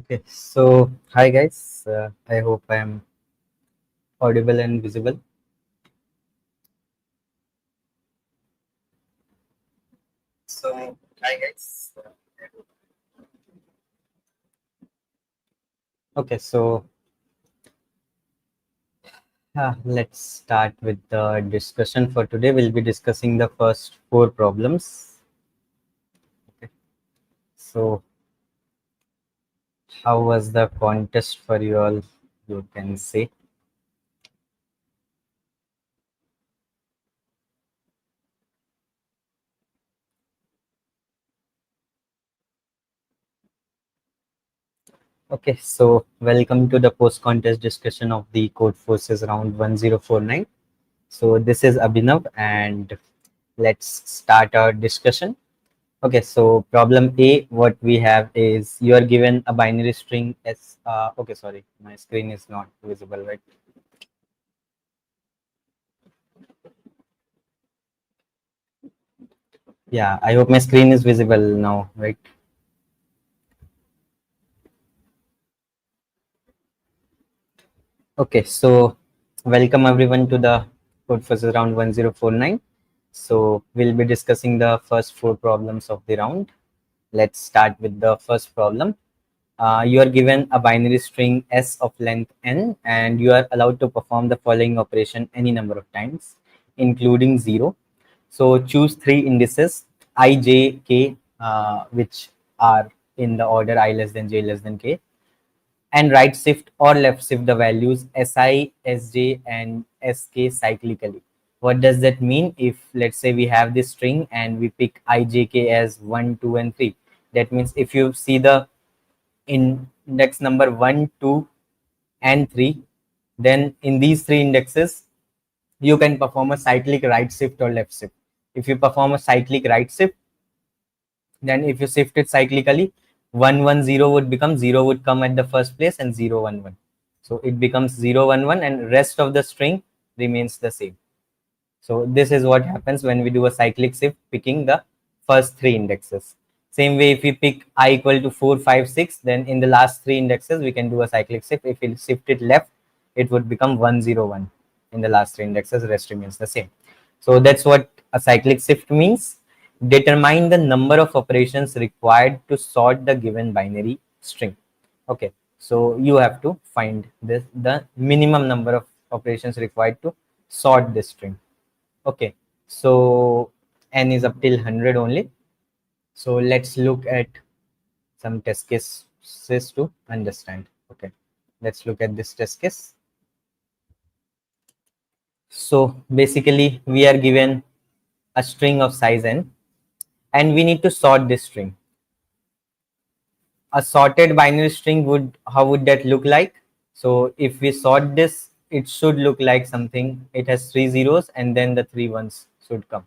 Okay, so hi guys. I hope I am audible and visible. So hi guys. Okay, so let's start with the discussion for today. We'll be discussing the first four problems. Okay. So how was the contest for you all? You can say. Okay, so welcome to the post-contest discussion of the Codeforces Round 1049. So this is Abhinav, and let's start our discussion. Okay, so problem A, what we have is you are given a binary string as, okay, sorry, my screen is not visible, right? Yeah, I hope my screen is visible now, right? Okay, so welcome everyone to the Code Forces Round 1049. So we'll be discussing the first four problems of the round. Let's start with the first problem. You are given a binary string s of length n, and you are allowed to perform the following operation any number of times, including 0. So choose three indices I, j, k, which are in the order I less than j less than k, and right shift or left shift the values si, sj, and sk cyclically. What does that mean? If let's say we have this string and we pick I, j, k as 1, 2, and 3, that means if you see the index number 1, 2, and 3, then in these three indexes, you can perform a cyclic right shift or left shift. If you perform a cyclic right shift, then if you shift it cyclically, 110 would become 0 would come at the first place and 011. So it becomes 011 and rest of the string remains the same. So this is what happens when we do a cyclic shift picking the first three indexes. Same way, if we pick I equal to 4, 5, 6, then in the last three indexes, we can do a cyclic shift. If we shift it left, it would become 101 in the last three indexes, rest remains the same. So that's what a cyclic shift means. Determine the number of operations required to sort the given binary string. Okay, so you have to find this the minimum number of operations required to sort this string. Okay, so n is up till 100 only. So let's look at some test cases to understand. Okay, let's look at this test case. So basically, we are given a string of size n, and we need to sort this string. A sorted binary string would, how would that look like? So if we sort this, it should look like something. It has three zeros and then the three ones should come.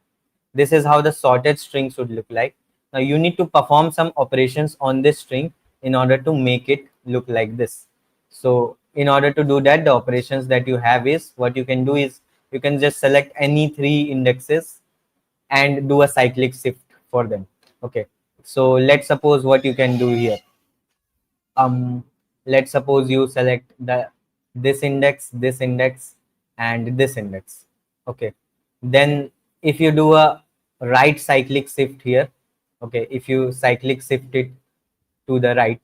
This is how the sorted string should look like. Now you need to perform some operations on this string in order to make it look like this. So in order to do that, the operations that you have is, what you can do is you can just select any three indexes and do a cyclic shift for them. Okay, so let's suppose what you can do here. Let's suppose you select the this index and this index. Okay, then if you do a right cyclic shift here, okay, if you cyclic shift it to the right,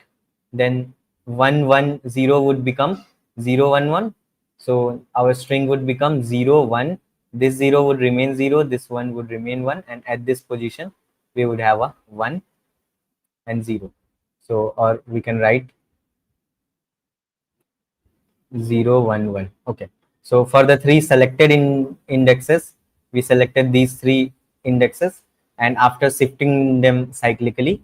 then 110 would become 011. So our string would become 01. This 0 would remain 0, this 1 would remain 1, and at this position we would have a 1 and 0. So, or we can write 011. Okay, so for the three selected indexes, we selected these three indexes, and after shifting them cyclically,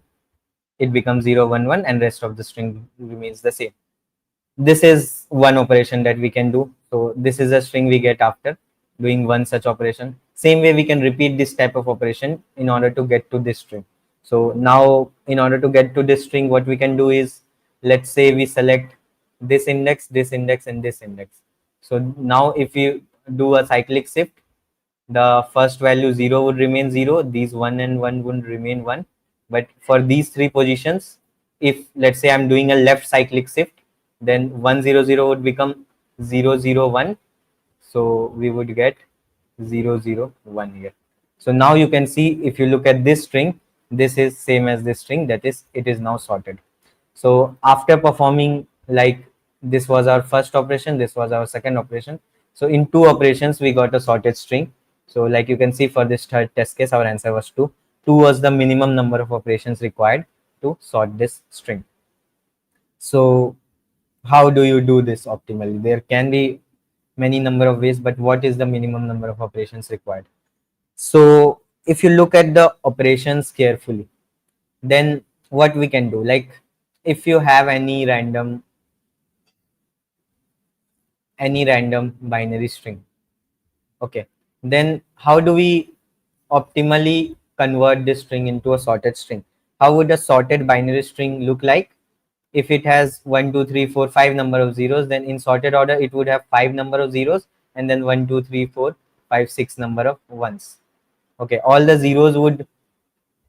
it becomes 011 and rest of the string remains the same. This is one operation that we can do. So this is a string we get after doing one such operation. Same way, we can repeat this type of operation in order to get to this string. So now in order to get to this string, what we can do is, let's say we select this index, this index, and this index. So now if you do a cyclic shift, the first value 0 would remain 0, these 1 and 1 would remain 1, but for these three positions, if let's say I'm doing a left cyclic shift, then 100 would become 001. So we would get 001 here. So now you can see, if you look at this string, this is same as this string, that is, it is now sorted. So after performing, like, this was our first operation, this was our second operation. So in two operations, we got a sorted string. So like you can see, for this third test case, our answer was 2. 2 was the minimum number of operations required to sort this string. So how do you do this optimally? There can be many number of ways, but what is the minimum number of operations required? So if you look at the operations carefully, then what we can do, like, if you have any random binary string, okay, then how do we optimally convert this string into a sorted string? How would a sorted binary string look like? If it has 1 2 3 4 5 number of zeros, then in sorted order it would have 5 number of zeros, and then 1 2 3 4 5 6 number of ones. Okay, all the zeros would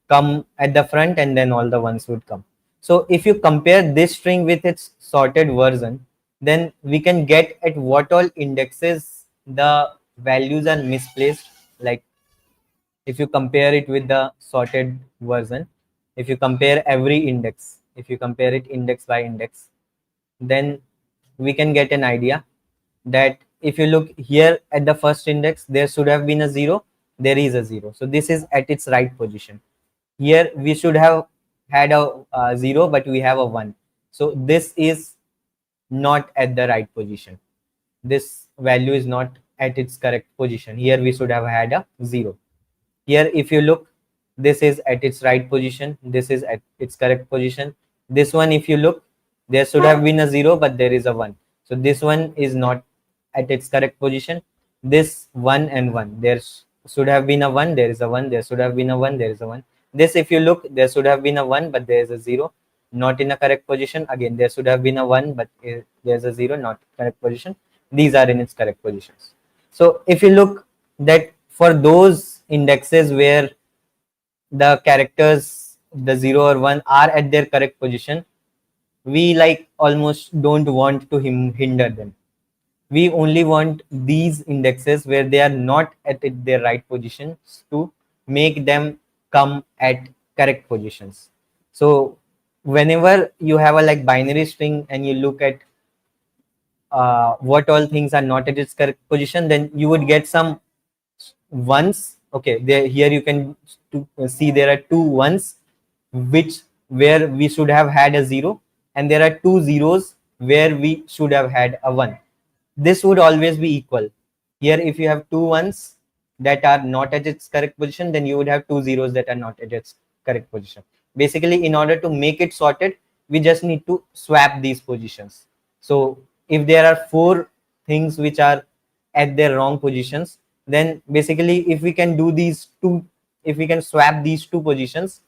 come at the front, and then all the ones would come. So if you compare this string with its sorted version, then we can get at what all indexes the values are misplaced. Like, if you compare it with the sorted version, if you compare every index, if you compare it index by index, then we can get an idea that if you look here at the first index, there should have been a 0, there is a 0, so this is at its right position. Here we should have had a 0, but we have a 1, so this is not at the right position. This value is not at its correct position. Here we should have had a 0. Here if you look, this is at its right position, this is at its correct position. This one, if you look, there should have been a 0, but there is a 1, so this one is not at its correct position. This 1 and 1, there should have been a 1, there is a 1, there should have been a 1, there is a 1. This, if you look, there should have been a 1, but there is a 0, not in a correct position. Again, there should have been a 1, but there's a 0, not correct position. These are in its correct positions. So if you look, that for those indexes where the characters, the 0 or 1, are at their correct position, we like almost don't want to hinder them. We only want these indexes where they are not at their right positions to make them come at correct positions. So whenever you have a like binary string and you look at what all things are not at its correct position, then you would get some ones. Okay, there, here you can see there are two ones, which where we should have had a 0, and there are two zeros where we should have had a 1. This would always be equal. Here if you have two ones that are not at its correct position, then you would have two zeros that are not at its correct position. Basically, in order to make it sorted, we just need to swap these positions. So if there are four things which are at their wrong positions, then basically if we can do these two, if we can swap these two positions,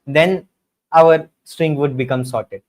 then our string would become sorted.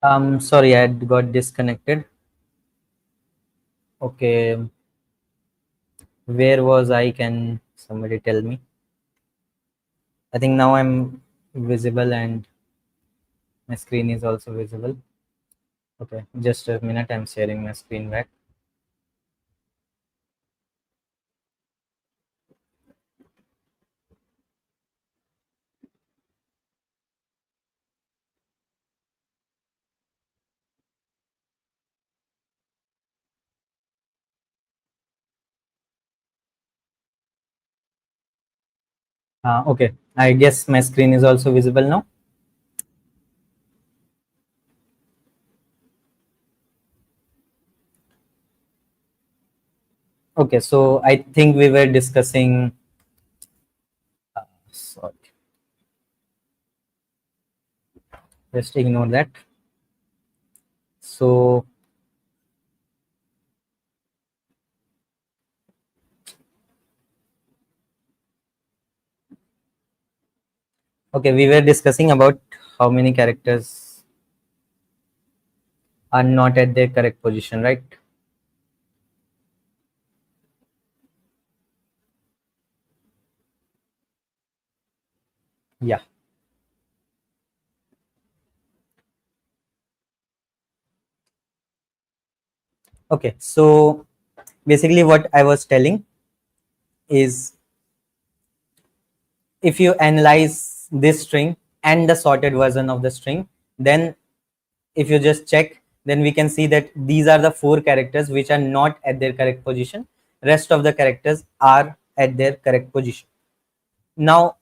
Sorry, I had got disconnected. Okay, where was I? Can somebody tell me? I think now I'm visible and my screen is also visible. Okay, just a minute. I'm sharing my screen back. Okay, I guess my screen is also visible now. Okay, so I think we were discussing. Sorry, just ignore that. So, okay, we were discussing about how many characters are not at their correct position, right? Yeah. Okay, so basically what I was telling is if you analyze this string and the sorted version of the string, then if you just check, then we can see that these are the four characters which are not at their correct position. Rest of the characters are at their correct position. Now,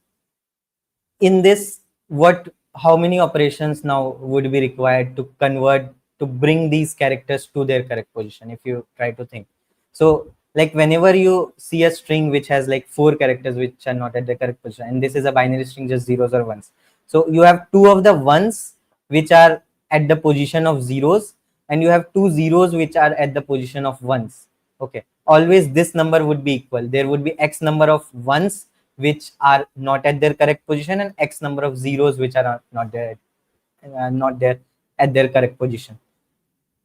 in this, what how many operations now would be required to convert to bring these characters to their correct position, if you try to think? So like whenever you see a string which has like four characters which are not at the correct position, and this is a binary string, just zeros or ones, so you have two of the ones which are at the position of zeros, and you have two zeros which are at the position of ones. Okay, always this number would be equal. There would be x number of ones which are not at their correct position, and x number of zeros which are not there at their correct position.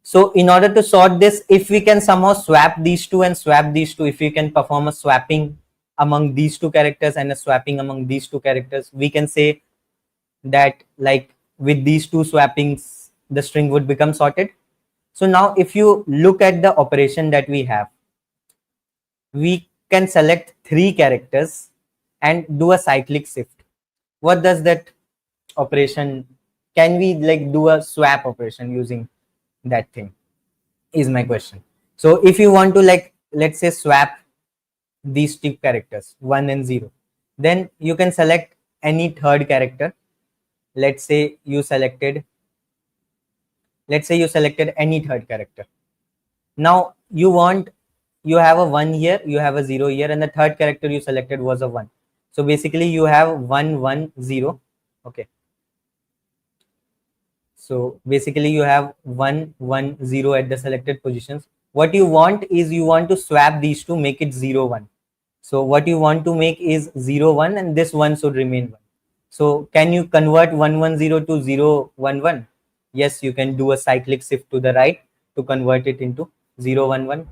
So in order to sort this, if we can somehow swap these two and swap these two, if we can perform a swapping among these two characters and a swapping among these two characters, we can say that like with these two swappings the string would become sorted. So now if you look at the operation that we have, we can select three characters and do a cyclic shift. What does that operation? Can we like do a swap operation using that thing, is my question. So if you want to like, let's say, swap these two characters 1 and 0, then you can select any third character. let's say you selected let's say you selected any third character. Now you have a 1 here, you have a 0 here, and the third character you selected was a 1. So basically you have 1 1 0. Okay, so basically you have 1 1 0 at the selected positions. What you want is you want to swap these two, make it 0 1. So what you want to make is 0 1, and this 1 should remain 1. So can you convert 1 1 0 to 0 1 1? Yes, you can do a cyclic shift to the right to convert it into 0 1 1.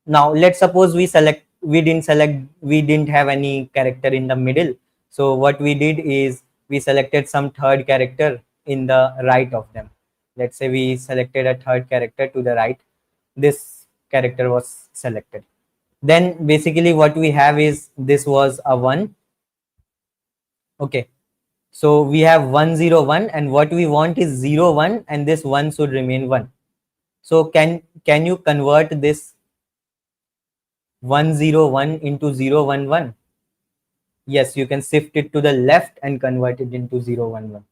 Now let's suppose we didn't have any character in the middle. So what we did is we selected some third character in the right of them. Let's say we selected a third character to the right. This character was selected. Then basically what we have is this was a 1. Okay, so we have 1 0 1, and what we want is 0 1, and this 1 should remain 1. So can you convert this 1 0 1 into 0 1 1? Yes, you can shift it to the left and convert it into 0 1 1.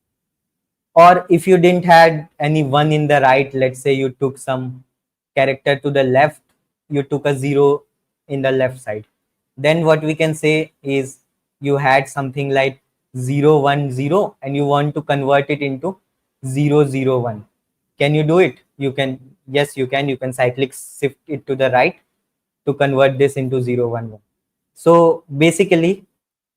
Or if you didn't had any 1 in the right, let's say you took some character to the left, you took a 0 in the left side, then what we can say is you had something like 0 1 0, and you want to convert it into 0 0 1. Can you do it? You can. Yes, you can. You can cyclic shift it to the right to convert this into 0 1 1. So basically,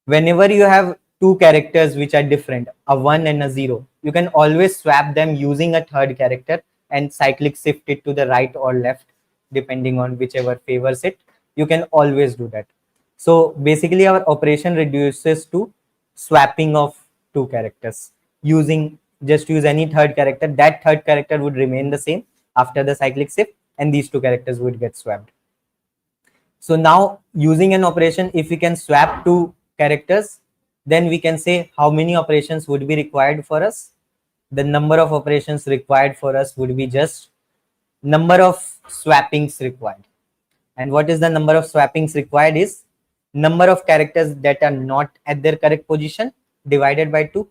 whenever you have two characters which are different, a 1 and a 0, you can always swap them using a third character and cyclic shift it to the right or left depending on whichever favors it. You can always do that. So basically our operation reduces to swapping of two characters using, just use any third character. That third character would remain the same after the cyclic shift and these two characters would get swapped. So now using an operation, if we can swap two characters, then we can say how many operations would be required for us. The number of operations required for us would be just number of swappings required. And what is the number of swappings required is number of characters that are not at their correct position divided by 2.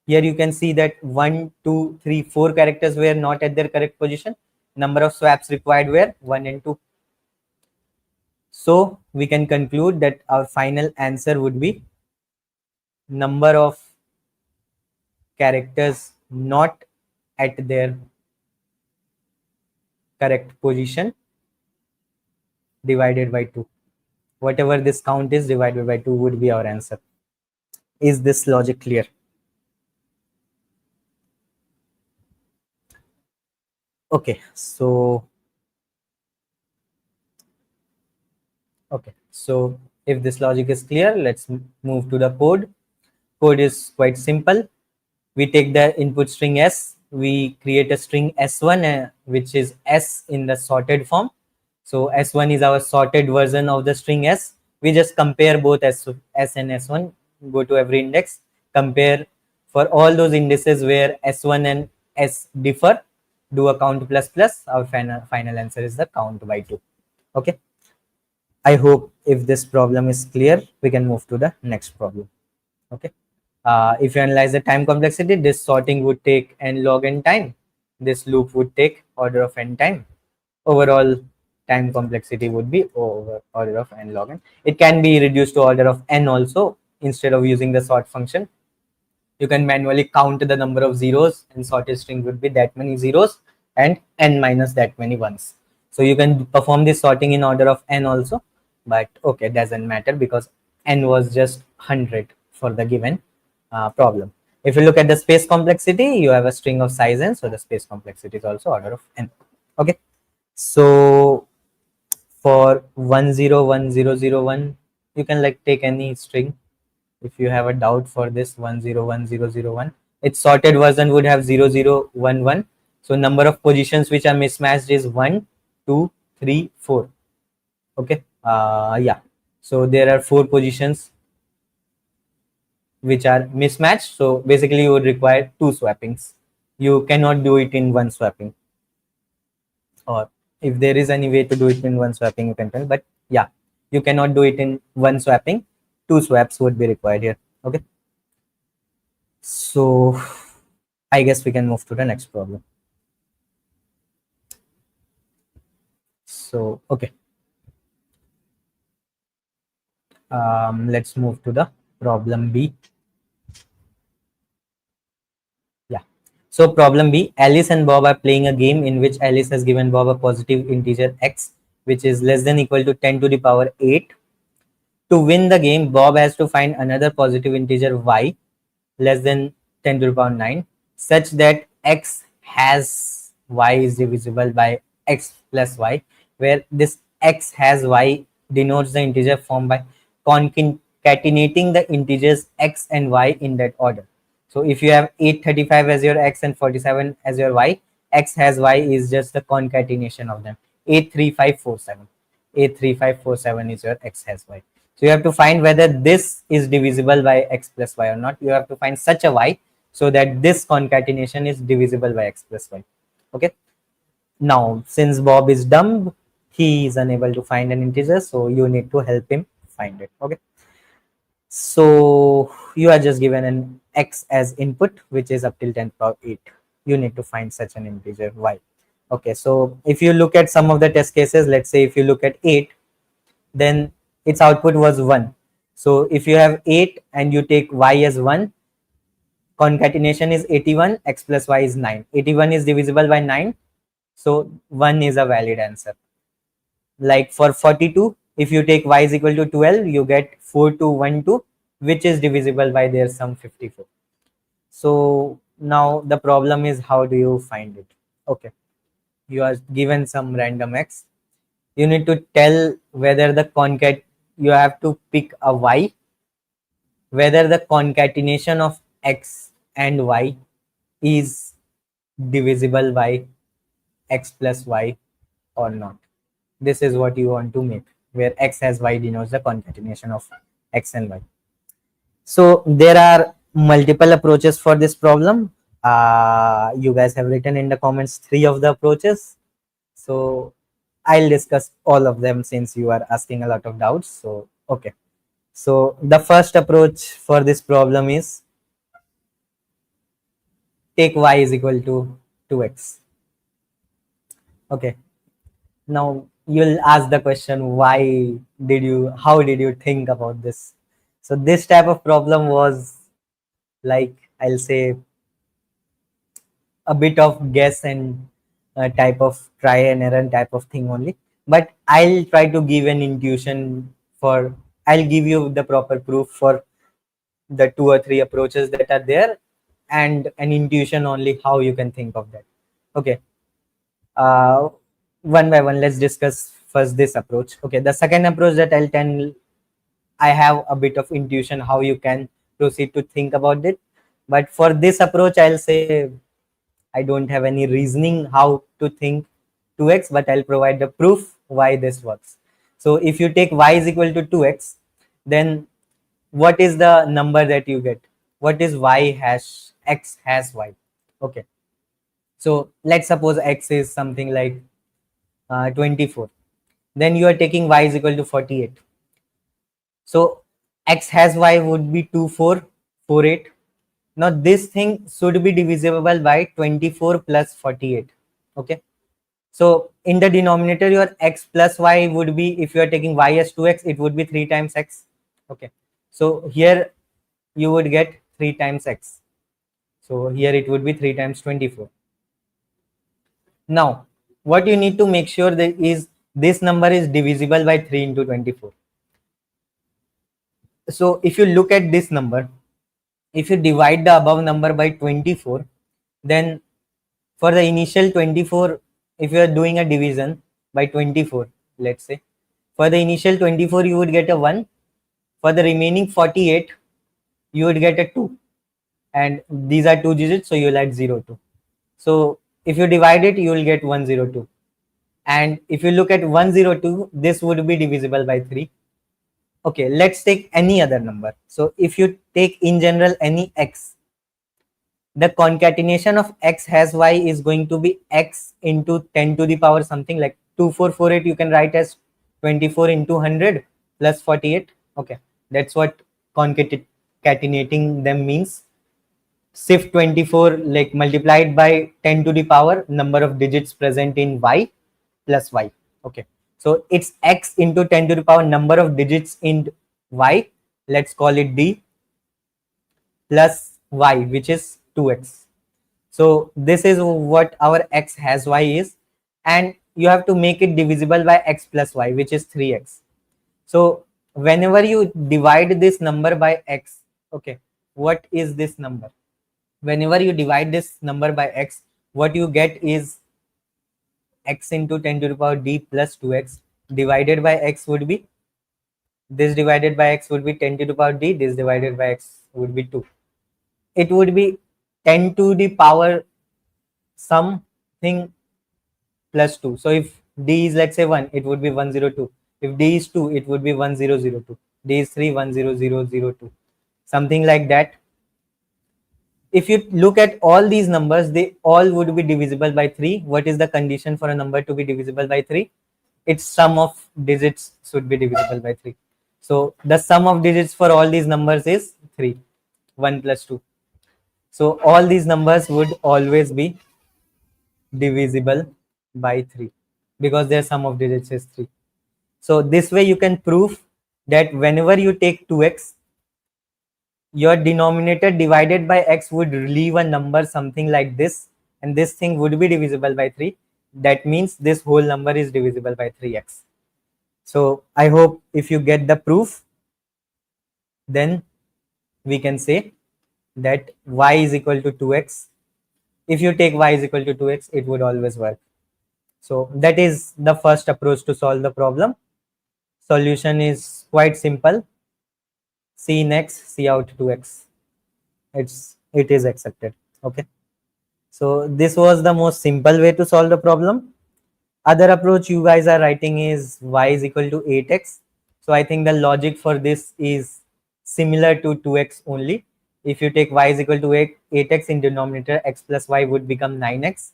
Here you can see that 1, 2, 3, 4 characters were not at their correct position. Number of swaps required were 1 and 2. So we can conclude that our final answer would be number of characters not at their correct position divided by 2. Whatever this count is divided by 2 would be our answer. Is this logic clear? Okay, so if this logic is clear, let's move to the code. Code is quite simple. We take the input string s, we create a string s1 which is s in the sorted form. So s1 is our sorted version of the string s. We just compare both s and s1, go to every index, compare for all those indices where s1 and s differ, do a count plus plus. Our final answer is the count by 2. Okay, I hope if this problem is clear, we can move to the next problem. Okay. If you analyze the time complexity, this sorting would take n log n time. This loop would take order of n time. Overall time complexity would be over order of n log n. It can be reduced to order of n also. Instead of using the sort function, you can manually count the number of zeros, and sorted string would be that many zeros and n minus that many ones. So you can perform this sorting in order of n also, but okay, doesn't matter because n was just 100 for the given problem. If you look at the space complexity, you have a string of size n, so the space complexity is also order of n. Okay, so for 101001, you can like take any string. If you have a doubt for this 101001, its sorted version would have 0011. So number of positions which are mismatched is 1, 2, 3, 4. Okay, yeah, so there are 4 positions which are mismatched. So basically you would require 2 swappings. You cannot do it in one swapping, or if there is any way to do it in one swapping, you can tell, but yeah, you cannot do it in one swapping. 2 swaps would be required here. Okay, so I guess we can move to the next problem. So okay, let's move to the problem B. Yeah, so problem B, Alice and Bob are playing a game in which Alice has given Bob a positive integer x which is less than equal to 10 to the power 8. To win the game, Bob has to find another positive integer y less than 10 to the power 9 such that x has y is divisible by x plus y, where this x has y denotes the integer form by concatenating the integers x and y in that order. So if you have 835 as your x and 47 as your y, x has y is just the concatenation of them. 83547. 83547 is your x has y. So you have to find whether this is divisible by x plus y or not. You have to find such a y so that this concatenation is divisible by x plus y. Okay. Now, since Bob is dumb, he is unable to find an integer, so you need to help him find it. Okay. So you are just given an x as input, which is up till 10 to the power 8. You need to find such an integer y. Okay, so if you look at some of the test cases, let's say if you look at 8, then its output was 1. So if you have 8 and you take y as 1, concatenation is 81, x plus y is 9. 81 is divisible by 9, so 1 is a valid answer. Like for 42, if you take y is equal to 12, you get 4212, which is divisible by their sum 54. So now the problem is, how do you find it? Okay, you are given some random x. You need to tell whether the you have to pick a y, whether the concatenation of x and y is divisible by x plus y or not. This is what you want to make, where x has y denotes the concatenation of x and y. So there are multiple approaches for this problem. You guys have written in the comments 3 of the approaches. So I'll discuss all of them since you are asking a lot of doubts. So, okay. So the first approach for this problem is take y is equal to 2x. Okay. Now you'll ask the question, how did you think about this? So this type of problem was, like, I'll say, a bit of guess and type of try and error type of thing only, but I'll try to give an intuition for, I'll give you the proper proof for the 2 or 3 approaches that are there, and an intuition only how you can think of that. Okay, uh, one by one, let's discuss first this approach. Okay, the second approach that I'll tell, I have a bit of intuition how you can proceed to think about it, but for this approach I'll say I don't have any reasoning how to think 2x, but I'll provide the proof why this works. So if you take y is equal to 2x, then what is the number that you get? What is y hash x has y? Okay. So let's suppose x is something like 24. Then you are taking y is equal to 48. So x has y would be 2448. Now this thing should be divisible by 24 plus 48. Okay. So in the denominator, your x plus y would be, if you are taking y as 2x, it would be 3 times x. Okay. So here you would get 3 times x. So here it would be 3 times 24. Now, what you need to make sure that is this number is divisible by 3 into 24. So if you look at this number, if you divide the above number by 24, then for the initial 24, if you are doing a division by 24, let's say, for the initial 24 you would get a 1, for the remaining 48 you would get a 2, and these are 2 digits, so you'll add 02. So if you divide it, you will get 102, and if you look at 102, this would be divisible by 3. Okay, let's take any other number. So if you take in general any x, the concatenation of x has y is going to be x into 10 to the power something like 2448. You can write as 24 into 100 plus 48. Okay, that's what concatenating them means. Shift 24 like multiplied by 10 to the power number of digits present in y plus y. Okay, so it's x into 10 to the power number of digits in y, let's call it d, plus y, which is 2x. So this is what our x has y is, and you have to make it divisible by x plus y, which is 3x. So whenever you divide this number by x, okay, what is this number? Whenever you divide this number by x, what you get is x into 10 to the power d plus 2x divided by x would be, this divided by x would be 10 to the power d, this divided by x would be 2. It would be 10 to the power something plus 2. So if d is, let's say, 1, it would be 102. If d is 2, it would be 1002. D is 3, 10002. Something like that. If you look at all these numbers, they all would be divisible by 3. What is the condition for a number to be divisible by 3? Its sum of digits should be divisible by 3. So the sum of digits for all these numbers is 3, 1 plus 2. So all these numbers would always be divisible by 3 because their sum of digits is 3. So this way you can prove that whenever you take 2x, your denominator divided by x would leave a number something like this, and this thing would be divisible by 3. That means this whole number is divisible by 3x. So I hope if you get the proof, then we can say that y is equal to 2x. If you take y is equal to 2x, it would always work. So that is the first approach to solve the problem. Solution is quite simple. C in x, C out 2x. It is accepted. Okay. So this was the most simple way to solve the problem. Other approach you guys are writing is y is equal to 8x. So I think the logic for this is similar to 2x only. If you take y is equal to 8x in denominator, x plus y would become 9x,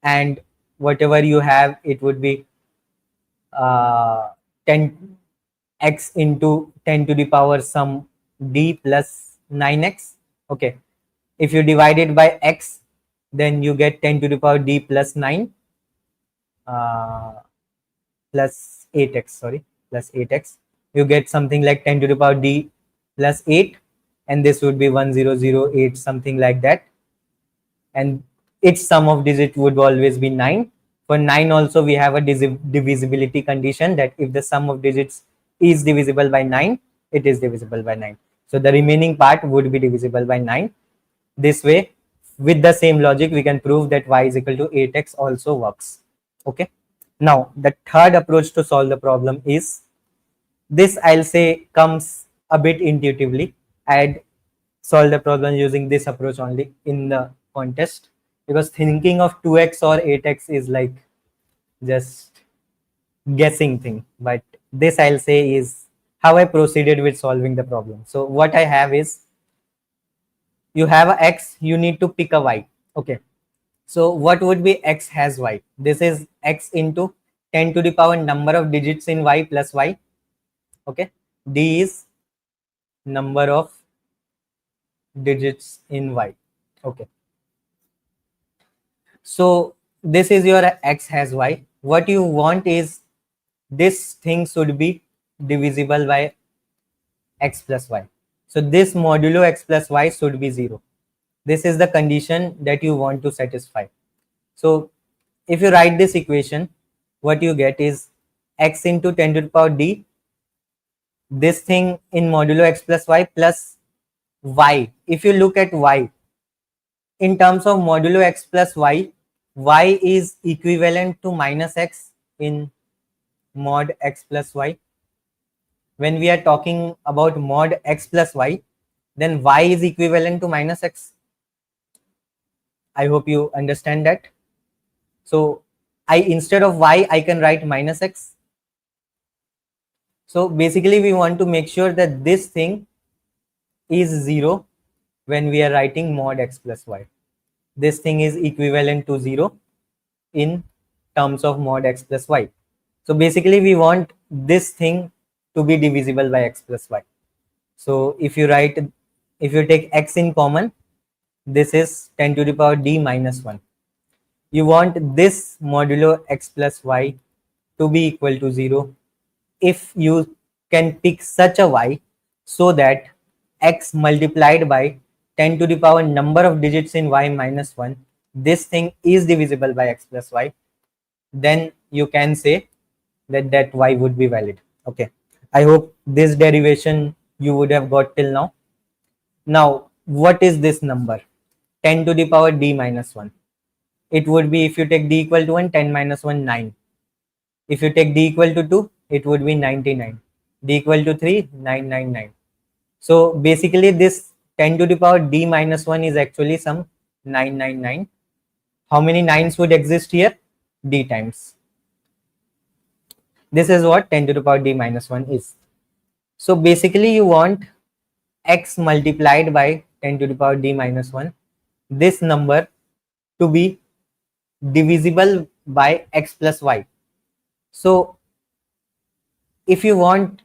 and whatever you have, it would be 10x into 10 to the power some d plus 9x. Okay, if you divide it by x, then you get 10 to the power d plus 9 plus 8x, sorry, plus 8x. You get something like 10 to the power d plus 8, and this would be 1008, something like that. And its sum of digit would always be 9. For 9 also, we have a divisibility condition that if the sum of digits is divisible by 9, it is divisible by 9. So the remaining part would be divisible by 9. This way, with the same logic, we can prove that y is equal to 8x also works. Okay. Now, the third approach to solve the problem is this, I'll say, comes a bit intuitively. I'd solve the problem using this approach only in the contest, because thinking of 2x or 8x is like just guessing thing. But this, I'll say, is how I proceeded with solving the problem. So what I have is, you have a x, you need to pick a y. Okay. So what would be x has y? This is x into 10 to the power number of digits in y plus y. Okay. D is number of digits in y. Okay. So this is your x has y. What you want is this thing should be divisible by x plus y. So this modulo x plus y should be 0. This is the condition that you want to satisfy. So if you write this equation, what you get is x into 10 to the power d, this thing in modulo x plus y plus y. If you look at y, in terms of modulo x plus y, y is equivalent to minus x in mod x plus y. When we are talking about mod x plus y, then y is equivalent to minus x. I hope you understand that. So instead of y, I can write minus x. So basically we want to make sure that this thing is 0 when we are writing mod x plus y. This thing is equivalent to 0 in terms of mod x plus y. So basically we want this thing to be divisible by x plus y. So if you take x in common, this is 10 to the power d minus 1. You want this modulo x plus y to be equal to 0 if you can pick such a y so that x multiplied by 10 to the power number of digits in y minus 1, this thing is divisible by x plus y, then you can say that y would be valid. Okay, I hope this derivation you would have got till now. Now what is this number? 10 to the power d minus 1. It would be, if you take d equal to 1, 10 minus 1, 9. If you take d equal to 2, it would be 99. D equal to 3, 999. So basically this 10 to the power d minus 1 is actually some 999. How many 9s would exist here? D times. This is what 10 to the power d minus 1 is. So basically you want x multiplied by 10 to the power d minus 1, this number to be divisible by x plus y. So if you want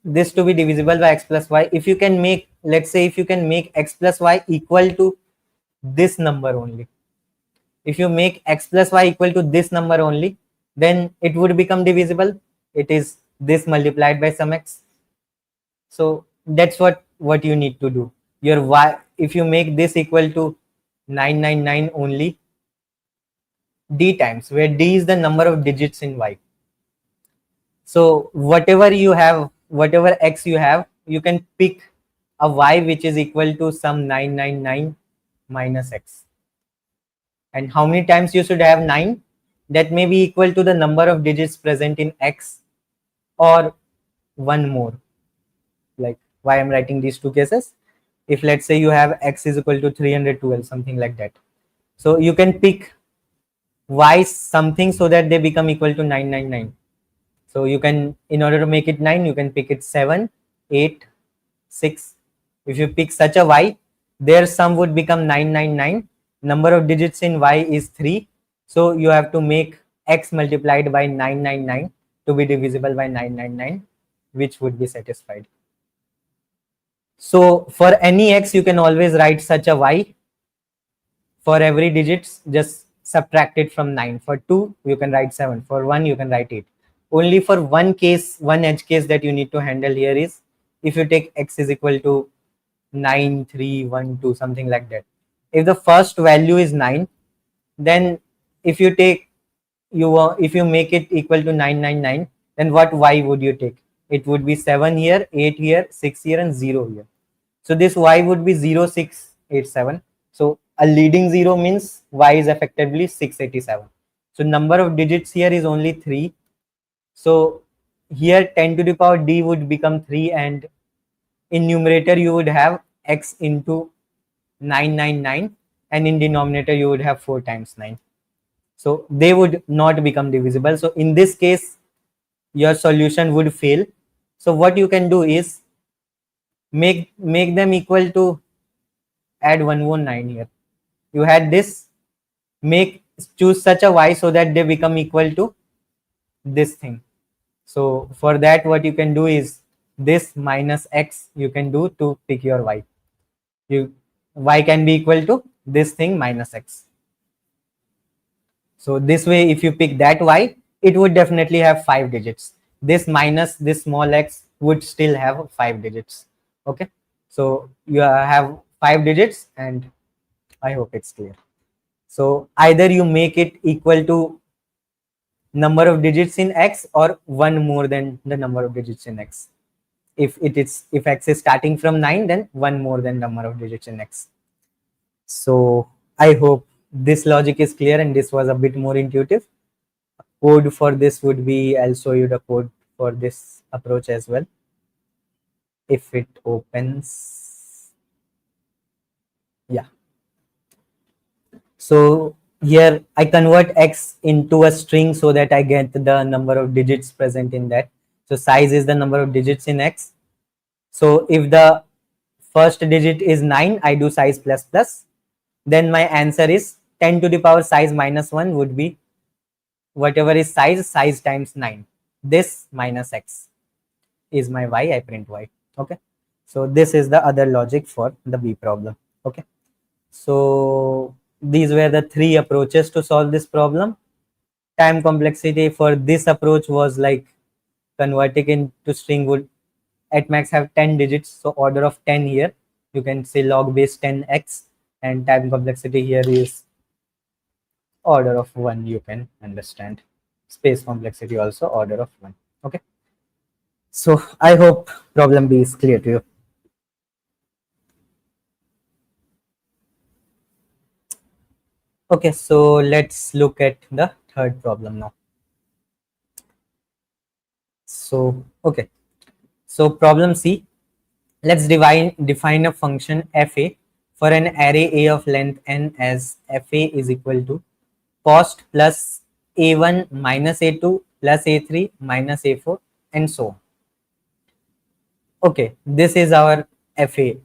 this to be divisible by x plus y, if you can make, let's say if you can make x plus y equal to this number only, if you make x plus y equal to this number only, then it would become divisible. It is this multiplied by some x. So that's what you need to do. Your y, if you make this equal to 999 only, d times, where d is the number of digits in y. So whatever you have, whatever x you have, you can pick a y which is equal to some 999 minus x. And how many times you should have 9? That may be equal to the number of digits present in x or one more. Like why I'm writing these two cases. If let's say you have x is equal to 312, something like that. So you can pick y something so that they become equal to 999. So you can, in order to make it 9, you can pick it 7, 8, 6. If you pick such a y, their sum would become 999. Number of digits in y is 3. So you have to make x multiplied by 999 to be divisible by 999, which would be satisfied. So for any x, you can always write such a y. For every digits, just subtract it from 9. For 2, you can write 7. For 1, you can write 8. Only for one case, one edge case that you need to handle here is if you take x is equal to 9, 3, 1, 2, something like that. If the first value is 9, then if you take if you make it equal to 999, then what y would you take? It would be 7 here, 8 here, 6 here, and 0 here. So this y would be 0, 6, 8, 7. So a leading 0 means y is effectively 687. So number of digits here is only 3. So here 10 to the power d would become 3, and in numerator you would have x into 999, and in denominator you would have 4 times 9. So they would not become divisible. So in this case, your solution would fail. So what you can do is make them equal to, add one more 9 here. You had this, choose such a y so that they become equal to this thing. So for that, what you can do is this minus x you can do to pick your y. Y can be equal to this thing minus x. So this way, if you pick that y, it would definitely have 5 digits. This minus this small x would still have 5 digits. Okay, so you have 5 digits, and I hope it's clear. So either you make it equal to number of digits in x or one more than the number of digits in x. If x is starting from 9, then one more than number of digits in x. So I hope this logic is clear and this was a bit more intuitive. Code for this would be, I'll show you the code for this approach as well. If it opens, yeah. So here I convert x into a string so that I get the number of digits present in that. So size is the number of digits in x. So if the first digit is 9, I do size plus plus. Then my answer is 10 to the power size minus 1 would be whatever is size times 9. This minus x is my y, I print y. Okay. So this is the other logic for the B problem. Okay. So these were the 3 approaches to solve this problem. Time complexity for this approach was like converting into string would at max have 10 digits. So order of 10 here. You can say log base 10x, and time complexity here is order of 1, you can understand. Space complexity also order of 1. Okay. So I hope problem B is clear to you. Okay, so let's look at the third problem now. So, okay. So problem C, let's define a function fa for an array A of length n as fa is equal to cost plus a1 minus a2 plus a3 minus a4 and so on. Okay, this is our fa.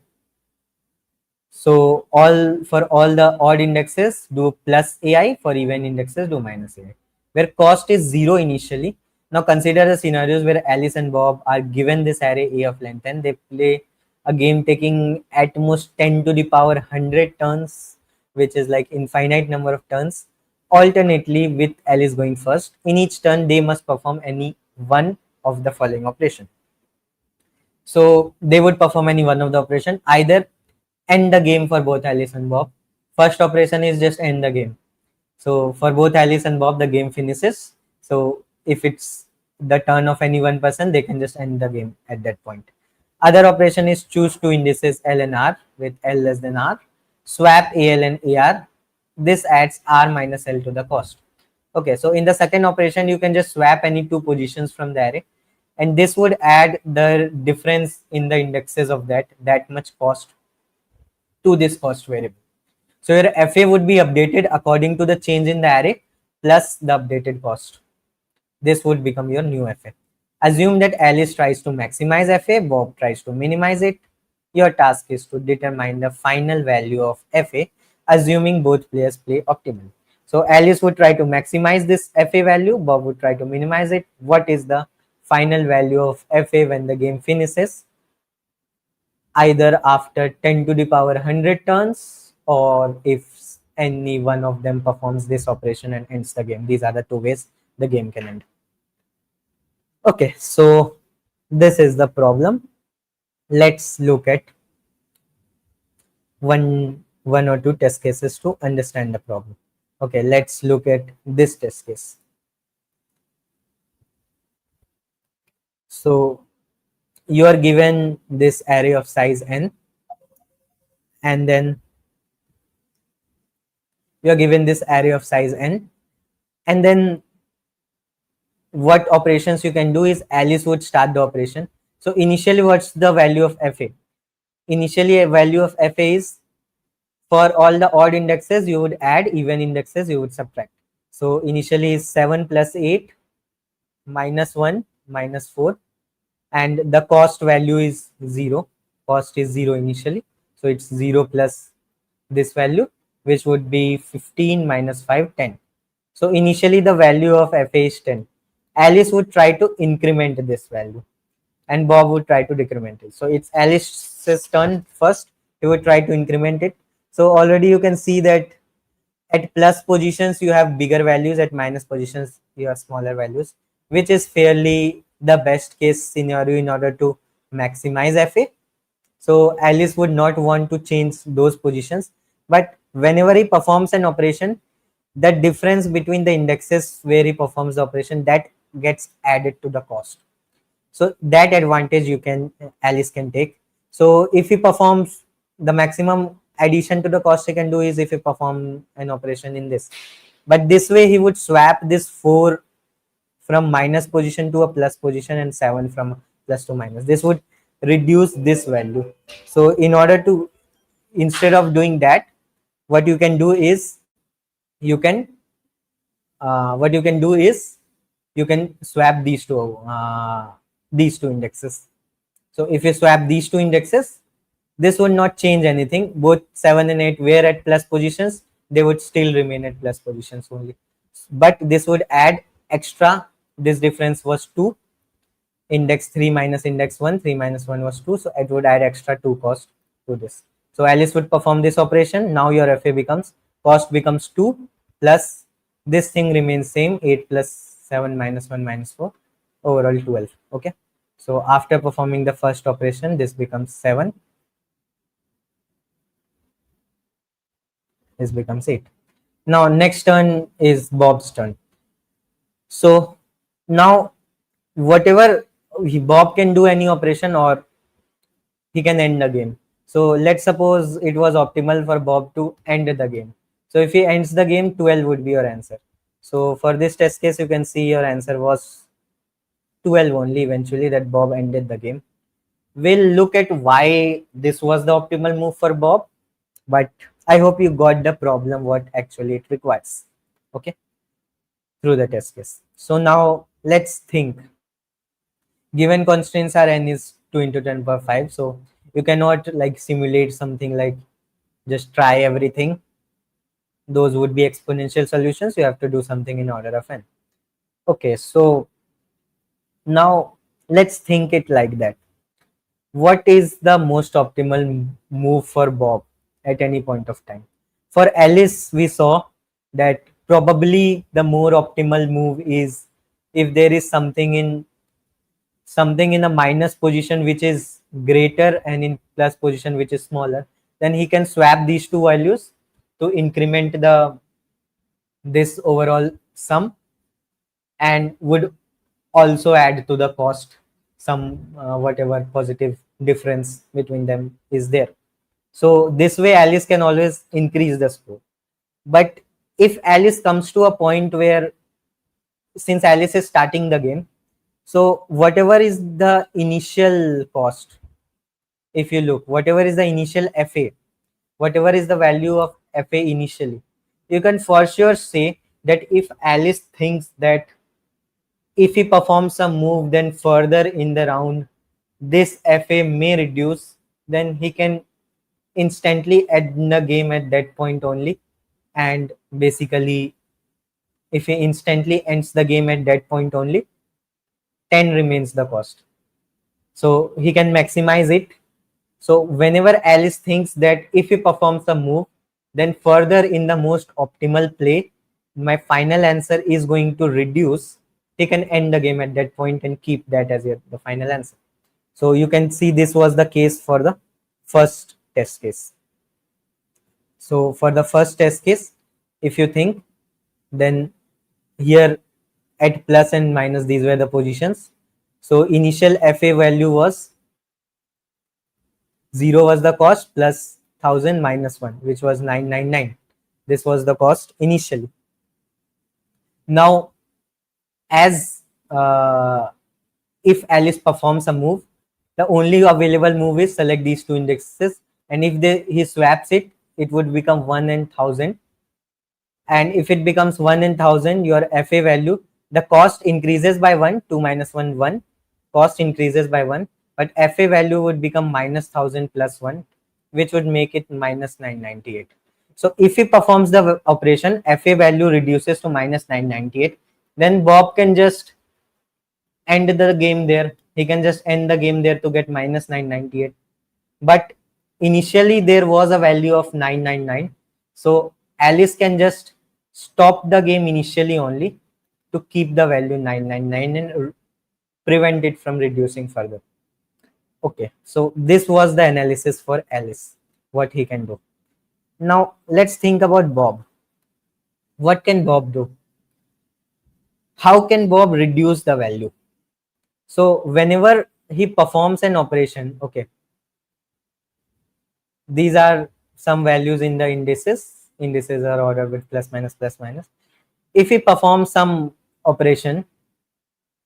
So for all the odd indexes do plus ai, for even indexes do minus ai, where cost is 0 initially. Now consider the scenarios where Alice and Bob are given this array A of length and they play a game taking at most 10 to the power 100 turns, which is like infinite number of turns, alternately with Alice going first. In each turn, they must perform any one of the following operation. So they would perform any one of the operation, either end the game for both Alice and Bob. First operation is just end the game. So for both Alice and Bob, the game finishes. So if it's the turn of any one person, they can just end the game at that point. Other operation is choose two indices L and R with L less than R. Swap AL and AR. This adds R minus L to the cost. Okay, so in the second operation, you can just swap any two positions from the array, and this would add the difference in the indexes of that much cost to this cost variable. So your FA would be updated according to the change in the array plus the updated cost. This would become your new FA. Assume that Alice tries to maximize FA, Bob tries to minimize it. Your task is to determine the final value of FA, assuming both players play optimally. So Alice would try to maximize this FA value, Bob would try to minimize it. What is the final value of FA when the game finishes? Either after 10 to the power 100 turns, or if any one of them performs this operation and ends the game. These are the two ways the game can end. Okay, so this is the problem. Let's look at one or two test cases to understand the problem. Okay, let's look at this test case. So you are given this array of size n, and then you are given this array of size n, and then what operations you can do is Alice would start the operation. So initially, what's the value of FA? Initially, a value of FA is, for all the odd indexes you would add, even indexes you would subtract. So initially is 7 plus 8 minus 1 minus 4, and the cost value is 0. Cost is 0 initially, so it's 0 plus this value, which would be 15 minus 5, 10. So initially the value of FA is 10. Alice would try to increment this value, and Bob would try to decrement it. So it's Alice's turn first. He would try to increment it. So already you can see that at plus positions you have bigger values, at minus positions you have smaller values, which is fairly the best case scenario in order to maximize FA. So Alice would not want to change those positions, but whenever he performs an operation, the difference between the indexes where he performs the operation, that gets added to the cost. So that advantage you can Alice can take. So if he performs, the maximum addition to the cost he can do is if he perform an operation in this, but this way he would swap this 4 from minus position to a plus position and 7 from plus to minus. This would reduce this value. So in order to, instead of doing that, what you can do is you can what you can do is you can swap these two indexes. So if you swap these two indexes, this would not change anything. Both 7 and 8 were at plus positions, they would still remain at plus positions only, but this would add extra. This difference was 2. Index 3 minus index 1, 3 minus 1 was 2, so it would add extra 2 cost to this. So Alice would perform this operation. Now your FA becomes, cost becomes 2 plus this thing remains same, 8 plus 7 minus 1 minus 4, overall 12. Okay, so after performing the first operation, this becomes 7, this becomes 8. Now next turn is Bob's turn. So now whatever Bob can do any operation, or he can end the game. So let's suppose it was optimal for Bob to end the game. So if he ends the game, 12 would be your answer. So for this test case, you can see your answer was 12 only eventually, that Bob ended the game. We'll look at why this was the optimal move for Bob, but I hope you got the problem, what actually it requires. Okay, through the test case. So now let's think. Given constraints are n is 2 into 10 power 5, so you cannot like simulate something like just try everything. Those would be exponential solutions. You have to do something in order of n. Okay, so now let's think it like that. What is the most optimal move for Bob at any point of time? For Alice, we saw that probably the more optimal move is if there is something in a minus position which is greater and in plus position which is smaller, then he can swap these two values to increment this overall sum, and would also add to the cost some whatever positive difference between them is there. So this way Alice can always increase the score. But if Alice comes to a point where, since Alice is starting the game, so whatever is the initial cost, if you look, whatever is the initial FA, whatever is the value of FA initially, you can for sure say that if Alice thinks that if he performs a move, then further in the round, this FA may reduce, then he can instantly end the game at that point only. And basically, if he instantly ends the game at that point only, 10 remains the cost. So he can maximize it. So whenever Alice thinks that if he performs a move, then further in the most optimal play, my final answer is going to reduce, he can end the game at that point and keep that as the final answer. So you can see this was the case for the first test case. So for the first test case, if you think, then here at plus and minus, these were the positions. So initial FA value was 0 was the cost, plus 1000 minus 1, which was 999. This was the cost initially. Now, as if Alice performs a move, the only available move is select these two indexes, and if he swaps it, it would become 1 and 1000. And if it becomes 1 and 1000, your FA value, the cost increases by 1, 2 minus 1, 1. Cost increases by 1, but FA value would become minus 1000 plus 1, which would make it minus 998. So if he performs the operation, FA value reduces to minus 998, then Bob can just end the game there. He can just end the game there to get minus 998. But initially there was a value of 999. So Alice can just stop the game initially only to keep the value 999 and prevent it from reducing further. Okay, so this was the analysis for Alice, what he can do. Now let's think about Bob. What can Bob do? How can Bob reduce the value? So whenever he performs an operation, okay, these are some values in the indices. Indices are ordered with plus minus plus minus. If he performs some operation,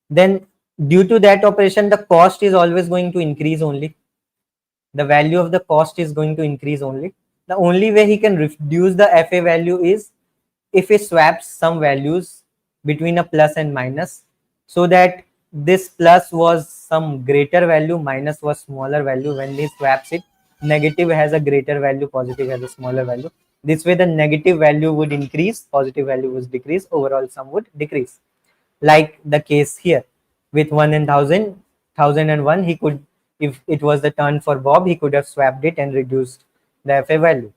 then due to that operation, the cost is always going to increase only. The value of the cost is going to increase only. The only way he can reduce the FA value is if he swaps some values between a plus and minus, so that this plus was some greater value, minus was smaller value. When he swaps it, negative has a greater value, positive has a smaller value. This way the negative value would increase, positive value would decrease, overall sum would decrease. Like the case here with 1 and 1000, 1001, he could, if it was the turn for Bob, he could have swapped it and reduced the FA value.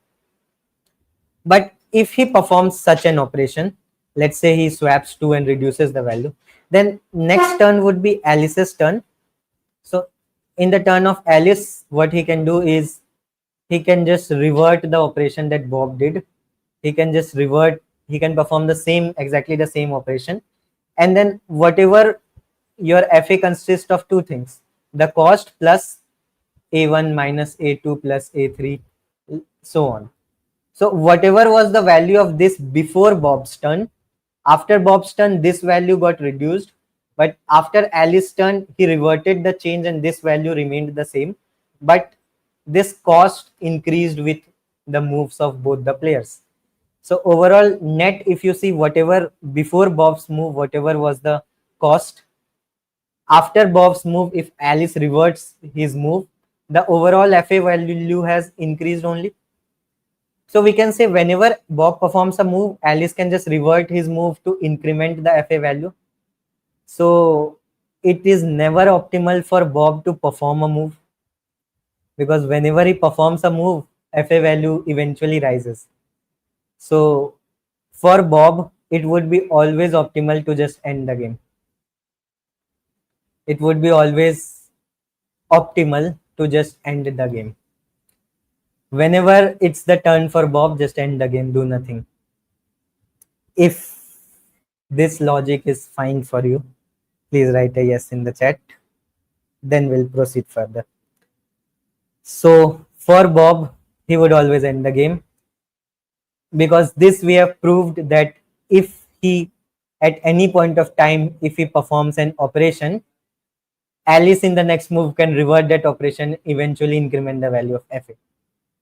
But if he performs such an operation, let's say he swaps 2 and reduces the value, then next turn would be Alice's turn. So in the turn of Alice, what he can do is he can just revert the operation that Bob did. He can just revert, he can perform the same, exactly the same operation. And then whatever your FA consists of two things, the cost plus A1 minus A2 plus A3, so on. So whatever was the value of this before Bob's turn, after Bob's turn, this value got reduced. But after Alice's turn, he reverted the change and this value remained the same. But this cost increased with the moves of both the players. So overall net, if you see whatever before Bob's move, whatever was the cost, after Bob's move, if Alice reverts his move, the overall FA value has increased only. So we can say whenever Bob performs a move, Alice can just revert his move to increment the FA value. So it is never optimal for Bob to perform a move, because whenever he performs a move, FA value eventually rises. So for Bob, it would be always optimal to just end the game. It would be always optimal to just end the game. Whenever it's the turn for Bob, just end the game, do nothing. If this logic is fine for you, please write a yes in the chat. Then we'll proceed further. So for Bob, he would always end the game, because this we have proved that if he, at any point of time, if he performs an operation, Alice in the next move can revert that operation, eventually increment the value of fa.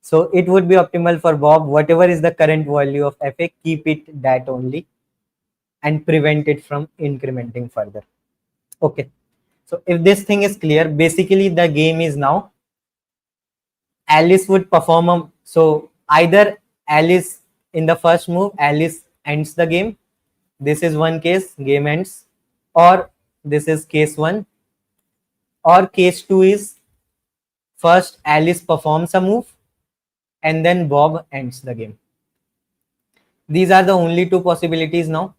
So it would be optimal for Bob, whatever is the current value of fa, keep it that only and prevent it from incrementing further. Okay, so if this thing is clear, basically the game is now Alice would perform a, so either Alice in the first move, Alice ends the game. This is one case, game ends, or this is case one, or case two is first Alice performs a move and then Bob ends the game. These are the only two possibilities now.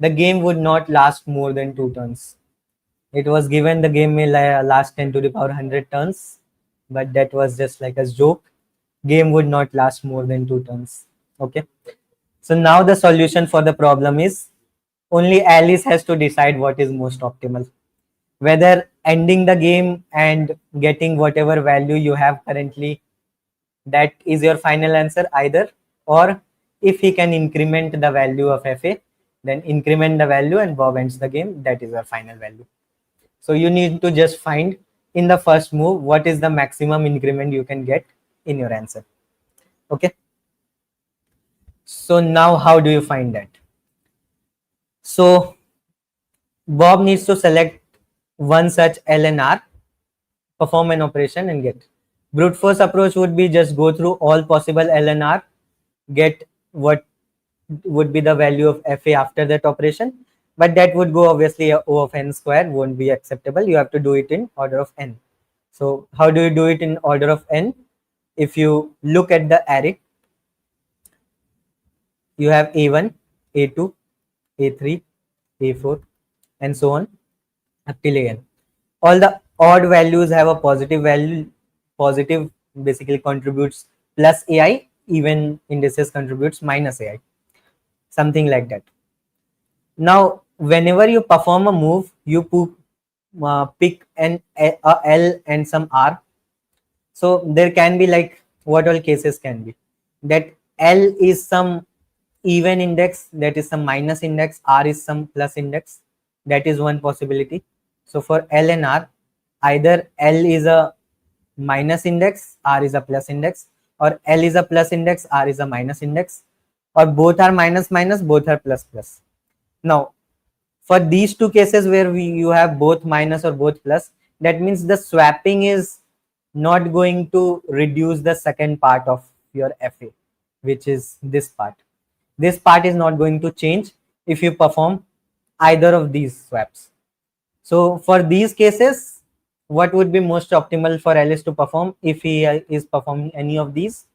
The game would not last more than 2 turns. It was given the game may last 10 to the power 100 turns, but that was just like a joke. Game would not last more than 2 turns. Okay. So now the solution for the problem is only Alice has to decide what is most optimal. Whether ending the game and getting whatever value you have currently, that is your final answer either, or if he can increment the value of fa, then increment the value and Bob ends the game, that is your final value. So you need to just find in the first move what is the maximum increment you can get in your answer. Okay, so now how do you find that? So Bob needs to select one such L and R, perform an operation and get. Brute force approach would be just go through all possible L and R, get what would be the value of fa after that operation, but that would go obviously a O of n square won't be acceptable. You have to do it in order of n. So how do you do it in order of n? If you look at the array, you have a1, a2, a3, a4, and so on up till an. All the odd values have a positive value. Positive basically contributes plus ai, even indices contributes minus ai, something like that. Now whenever you perform a move, you pick a L and some R. So there can be like, what all cases can be, that L is some even index, that is some minus index, R is some plus index. That is one possibility. So for L and R, either L is a minus index, R is a plus index, or L is a plus index, R is a minus index, or both are minus minus, both are plus plus. Now for these two cases where you have both minus or both plus, that means the swapping is not going to reduce the second part of your fa, which is this part. This part is not going to change if you perform either of these swaps. So for these cases, what would be most optimal for Alice to perform? If he is performing any of these,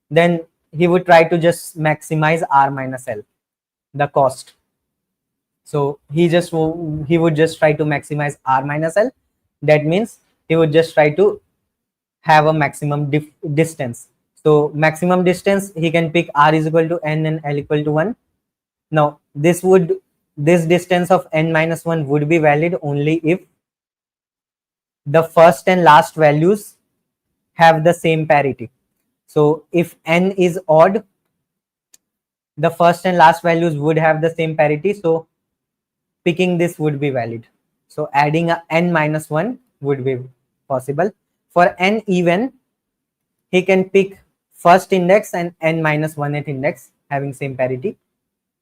then he would try to just maximize R minus L, the cost. So he would just try to maximize R minus L. That means he would just try to have a maximum distance. So maximum distance, he can pick R is equal to n and L equal to 1. Now this distance of n minus 1 would be valid only if the first and last values have the same parity. So if n is odd, the first and last values would have the same parity. So picking this would be valid. So adding a n minus 1 would be possible. For n even, he can pick first index and n minus 1th index having same parity.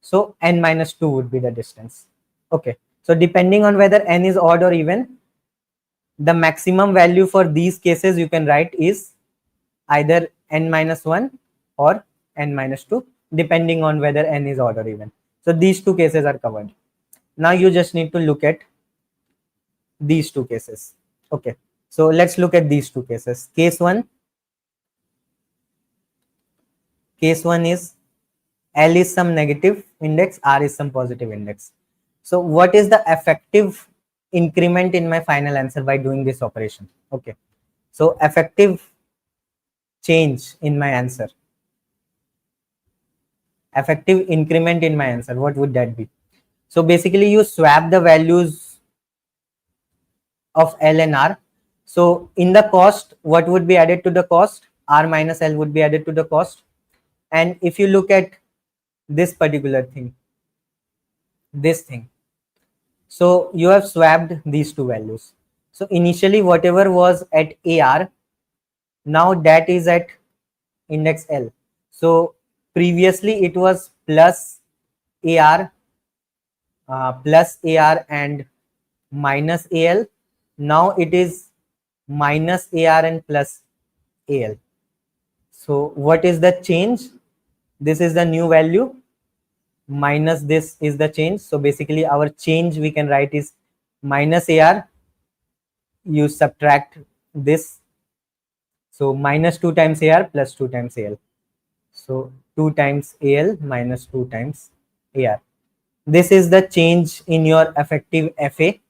So n minus 2 would be the distance. Okay. So depending on whether n is odd or even, the maximum value for these cases you can write is either n minus 1 or n minus 2, depending on whether n is odd or even. So these two cases are covered. Now you just need to look at these two cases. Okay, so let's look at these two cases. Case one is L is some negative index, R is some positive index. So what is the effective increment in my final answer by doing this operation? Okay, so effective change in my answer, effective increment in my answer, what would that be? So basically you swap the values of L and R. So in the cost, what would be added to the cost? R minus L would be added to the cost. And if you look at this particular thing, this thing, so you have swapped these two values. So initially whatever was at AR, now that is at index L. So previously it was plus AR, and minus AL. Now it is minus AR and plus AL. So what is the change? This is the new value, minus this is the change. So basically our change we can write is minus AR, you subtract this. So minus 2 times AR plus 2 times AL. So 2 times AL minus 2 times AR. This is the change in your effective FA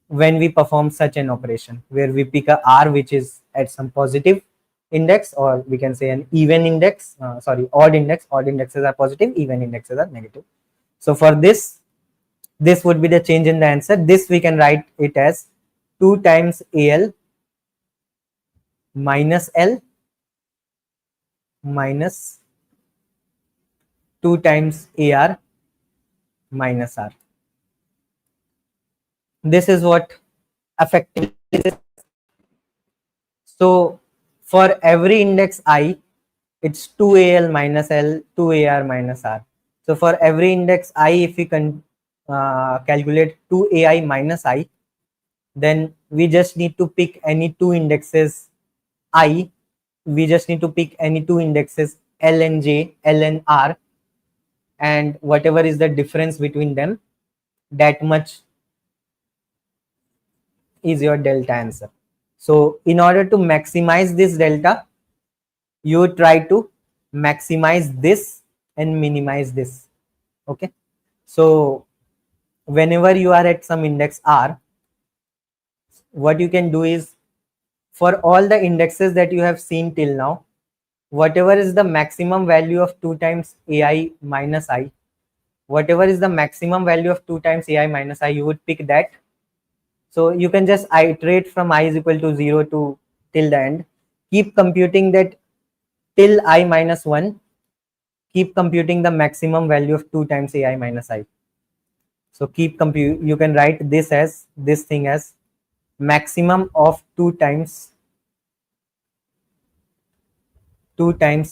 when we perform such an operation, where we pick a R which is at some positive index, or we can say an even index, odd index. Odd indexes are positive, even indexes are negative. So for this would be the change in the answer. This we can write it as 2 times AL minus L minus 2 times AR minus R. This is what effectively is. So for every index I, it's 2AL minus L, 2AR minus R. So for every index I, if we can calculate 2AI minus I, then we just need to pick any two indexes I. We just need to pick any two indexes L and J, L and R, and whatever is the difference between them, that much is your delta answer. So in order to maximize this delta, you try to maximize this and minimize this. Okay, so whenever you are at some index R, what you can do is, for all the indexes that you have seen till now, whatever is the maximum value of 2 times AI minus I, whatever is the maximum value of 2 times AI minus I, you would pick that. So you can just iterate from I is equal to 0 to till the end. Keep computing that till I minus 1. Keep computing the maximum value of 2 times AI minus I. So keep compute. You can write this as, this thing as maximum of 2 times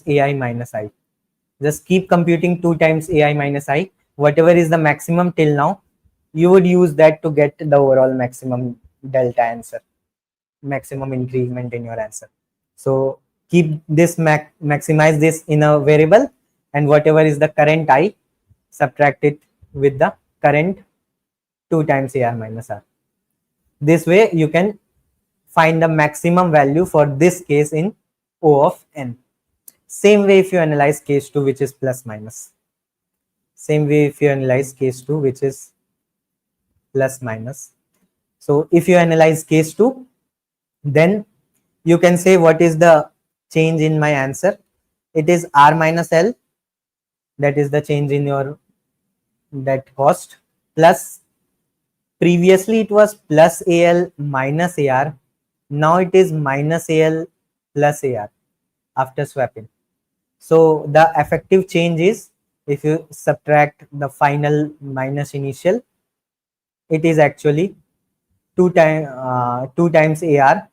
AI minus I. Just keep computing 2 times AI minus I. Whatever is the maximum till now, you would use that to get the overall maximum delta answer, maximum increment in your answer. So keep this, maximize this in a variable, and whatever is the current I, subtract it with the current 2 times AR minus R. This way you can find the maximum value for this case in O of n. Same way if you analyze case 2, which is plus minus. Same way if you analyze case 2, which is plus minus. So if you analyze case 2, then you can say what is the change in my answer. It is R minus L, that is the change in your that cost, plus previously it was plus AL minus AR, now it is minus AL plus AR after swapping. So the effective change is, if you subtract the final minus initial, it is actually 2 times AR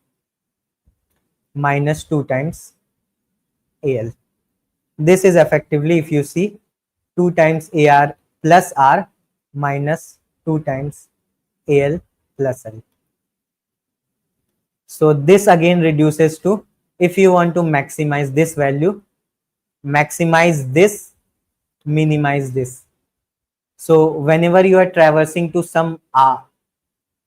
minus 2 times AL. This is effectively, if you see, 2 times AR plus R minus 2 times AL plus L. So this again reduces to, if you want to maximize this value, maximize this, minimize this. So whenever you are traversing to some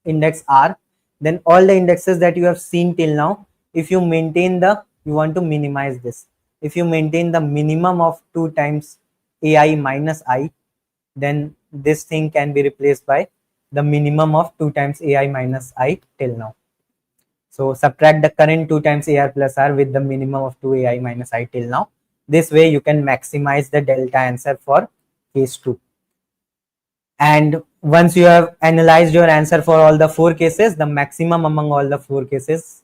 index R, then all the indexes that you have seen till now, if you maintain the, you want to minimize this. If you maintain the minimum of 2 times AI minus I, then this thing can be replaced by the minimum of 2 times AI minus I till now. So subtract the current 2 times AR plus R with the minimum of 2 AI minus I till now. This way you can maximize the delta answer for case 2. And Once you have analyzed your answer for all the four cases, the maximum among all the four cases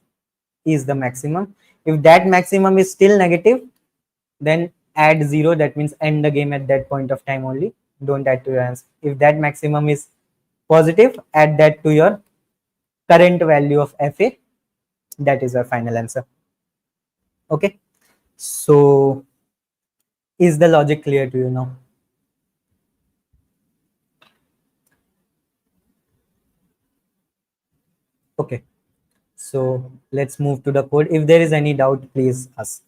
is the maximum. If that maximum is still negative, then add 0. That means end the game at that point of time only. Don't add to your answer. If that maximum is positive, add that to your current value of FA. That is our final answer. Okay. So is the logic clear to you now? Okay. So let's move to the code. If there is any doubt, please ask.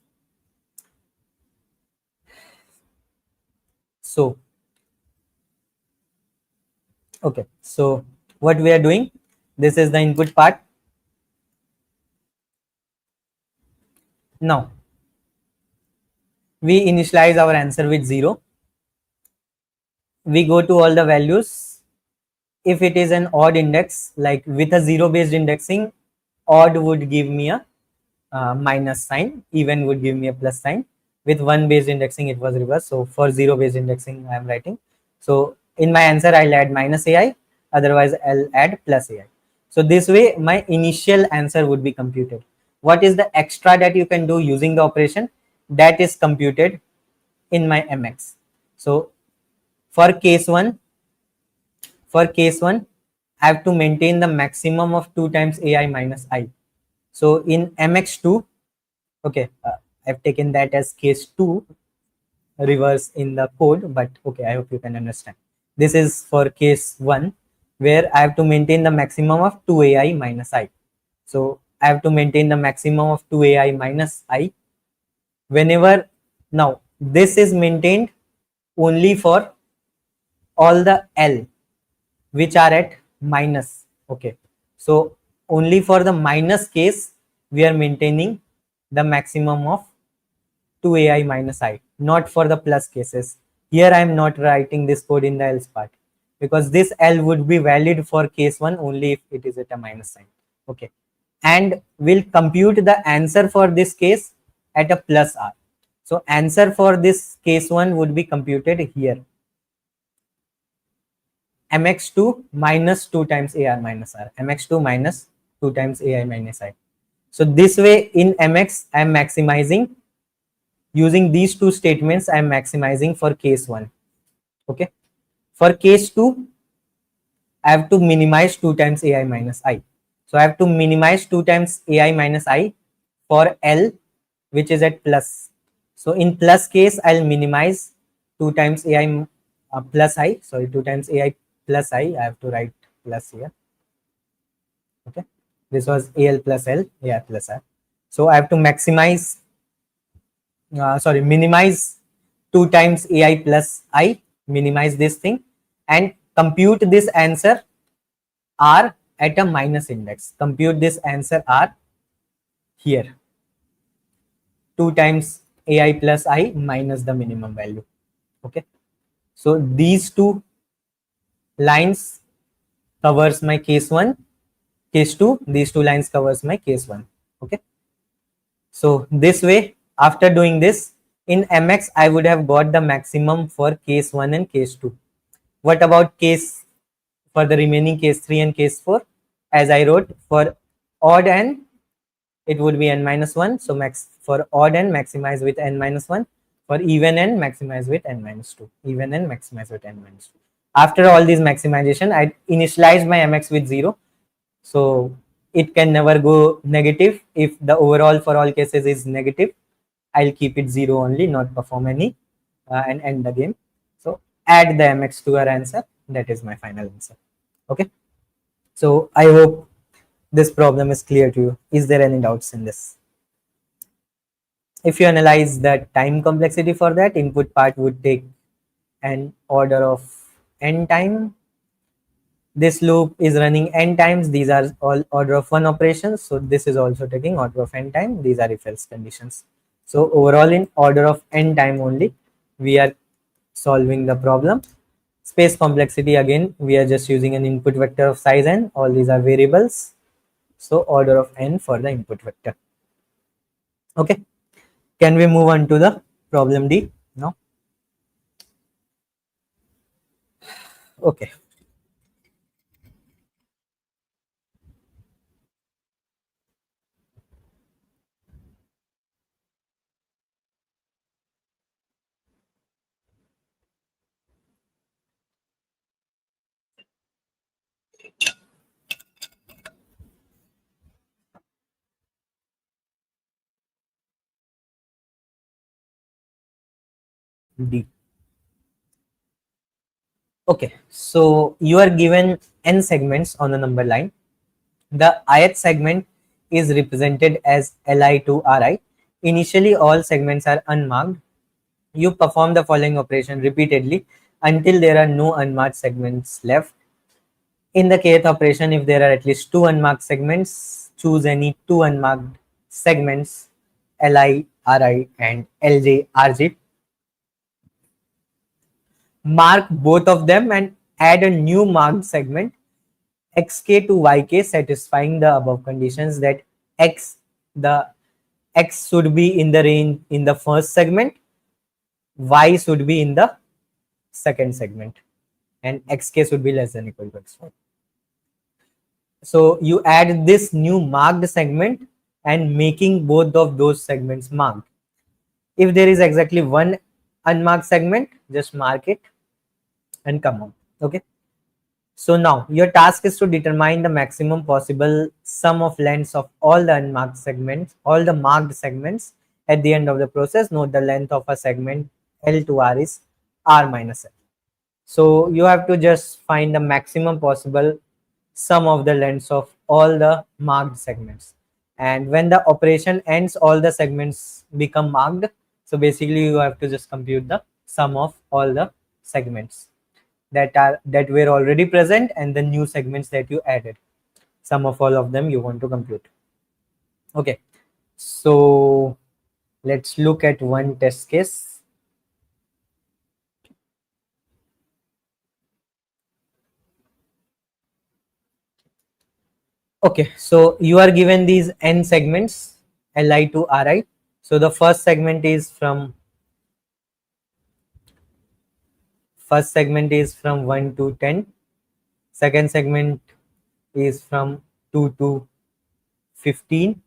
So, okay. So what we are doing, this is the input part. Now, we initialize our answer with 0. We go to all the values. If it is an odd index, like with a 0 based indexing, odd would give me a minus sign, even would give me a plus sign. With 1 based indexing, it was reverse. So for 0 based indexing, I am writing. So in my answer, I'll add minus AI, otherwise I'll add plus AI. So this way, my initial answer would be computed. What is the extra that you can do using the operation? That is computed in my MX. So for case 1, I have to maintain the maximum of 2 times AI minus I. So in MX2, okay, I've taken that as case 2 reverse in the code, but okay, I hope you can understand. This is for case 1, where I have to maintain the maximum of 2 AI minus I. So I have to maintain the maximum of 2 AI minus I whenever. Now this is maintained only for all the L which are at minus. Okay, so only for the minus case we are maintaining the maximum of 2 AI minus I, not for the plus cases. Here I am not writing this code in the else part, because this L would be valid for case 1 only if it is at a minus sign. Okay, and we'll compute the answer for this case at a plus R. So answer for this case 1 would be computed here, mx2 minus 2 times AR minus R, mx2 minus 2 times AI minus I. So this way in mx I am maximizing. Using these two statements, I am maximizing for case 1. Okay. For case 2, I have to minimize 2 times AI minus I. So I have to minimize 2 times AI minus I for L, which is at plus. So in plus case, I'll minimize 2 times AI plus I. Sorry, 2 times AI plus I. I have to write plus here. Okay. This was AL plus L, AI plus I. So I have to maximize, minimize 2 times AI plus I, minimize this thing, and compute this answer R at a minus index. Compute this answer R here. 2 times AI plus I minus the minimum value. Okay. So these two lines covers my case 1. Case 2, these two lines covers my case 1. Okay. So this way, after doing this, in MX, I would have got the maximum for case 1 and case 2. What about case for the remaining case 3 and case 4? As I wrote, for odd n, it would be n minus 1. So max for odd n, maximize with n minus 1. For even n, maximize with n minus 2. Even n, maximize with n minus 2. After all these maximization, I initialized my MX with 0. So it can never go negative. If the overall for all cases is negative, I'll keep it 0 only, not perform any, and end the game. So add the MX to our answer. That is my final answer. Okay. So I hope this problem is clear to you. Is there any doubts in this? If you analyze the time complexity for that, input part would take an order of n time. This loop is running n times. These are all order of 1 operations. So this is also taking order of n time. These are if else conditions. So overall in order of n time only, we are solving the problem. Space complexity, again, we are just using an input vector of size n. All these are variables. So order of n for the input vector. Okay. Can we move on to the problem D now? Okay. D. Okay, so you are given n segments on the number line. The ith segment is represented as Li to Ri. Initially, all segments are unmarked. You perform the following operation repeatedly until there are no unmarked segments left. In the kth operation, if there are at least two unmarked segments, choose any two unmarked segments, Li, Ri, and Lj, Rj. Mark both of them and add a new marked segment xk to yk satisfying the above conditions, that x the x should be in the range in the first segment, y should be in the second segment, and xk should be less than equal to x1. So you add this new marked segment and making both of those segments marked. If there is exactly one unmarked segment, just mark it and come out. Okay. So now your task is to determine the maximum possible sum of lengths of all the unmarked segments, all the marked segments at the end of the process. Note the length of a segment L to R is R minus L. So you have to just find the maximum possible sum of the lengths of all the marked segments. And when the operation ends, all the segments become marked. So basically you have to just compute the sum of all the segments that were already present and the new segments that you added. Sum of all of them you want to compute. Okay, so let's look at one test case. Okay, so you are given these n segments Li to Ri. So the first segment is from 1 to 10. Second segment is from 2 to 15.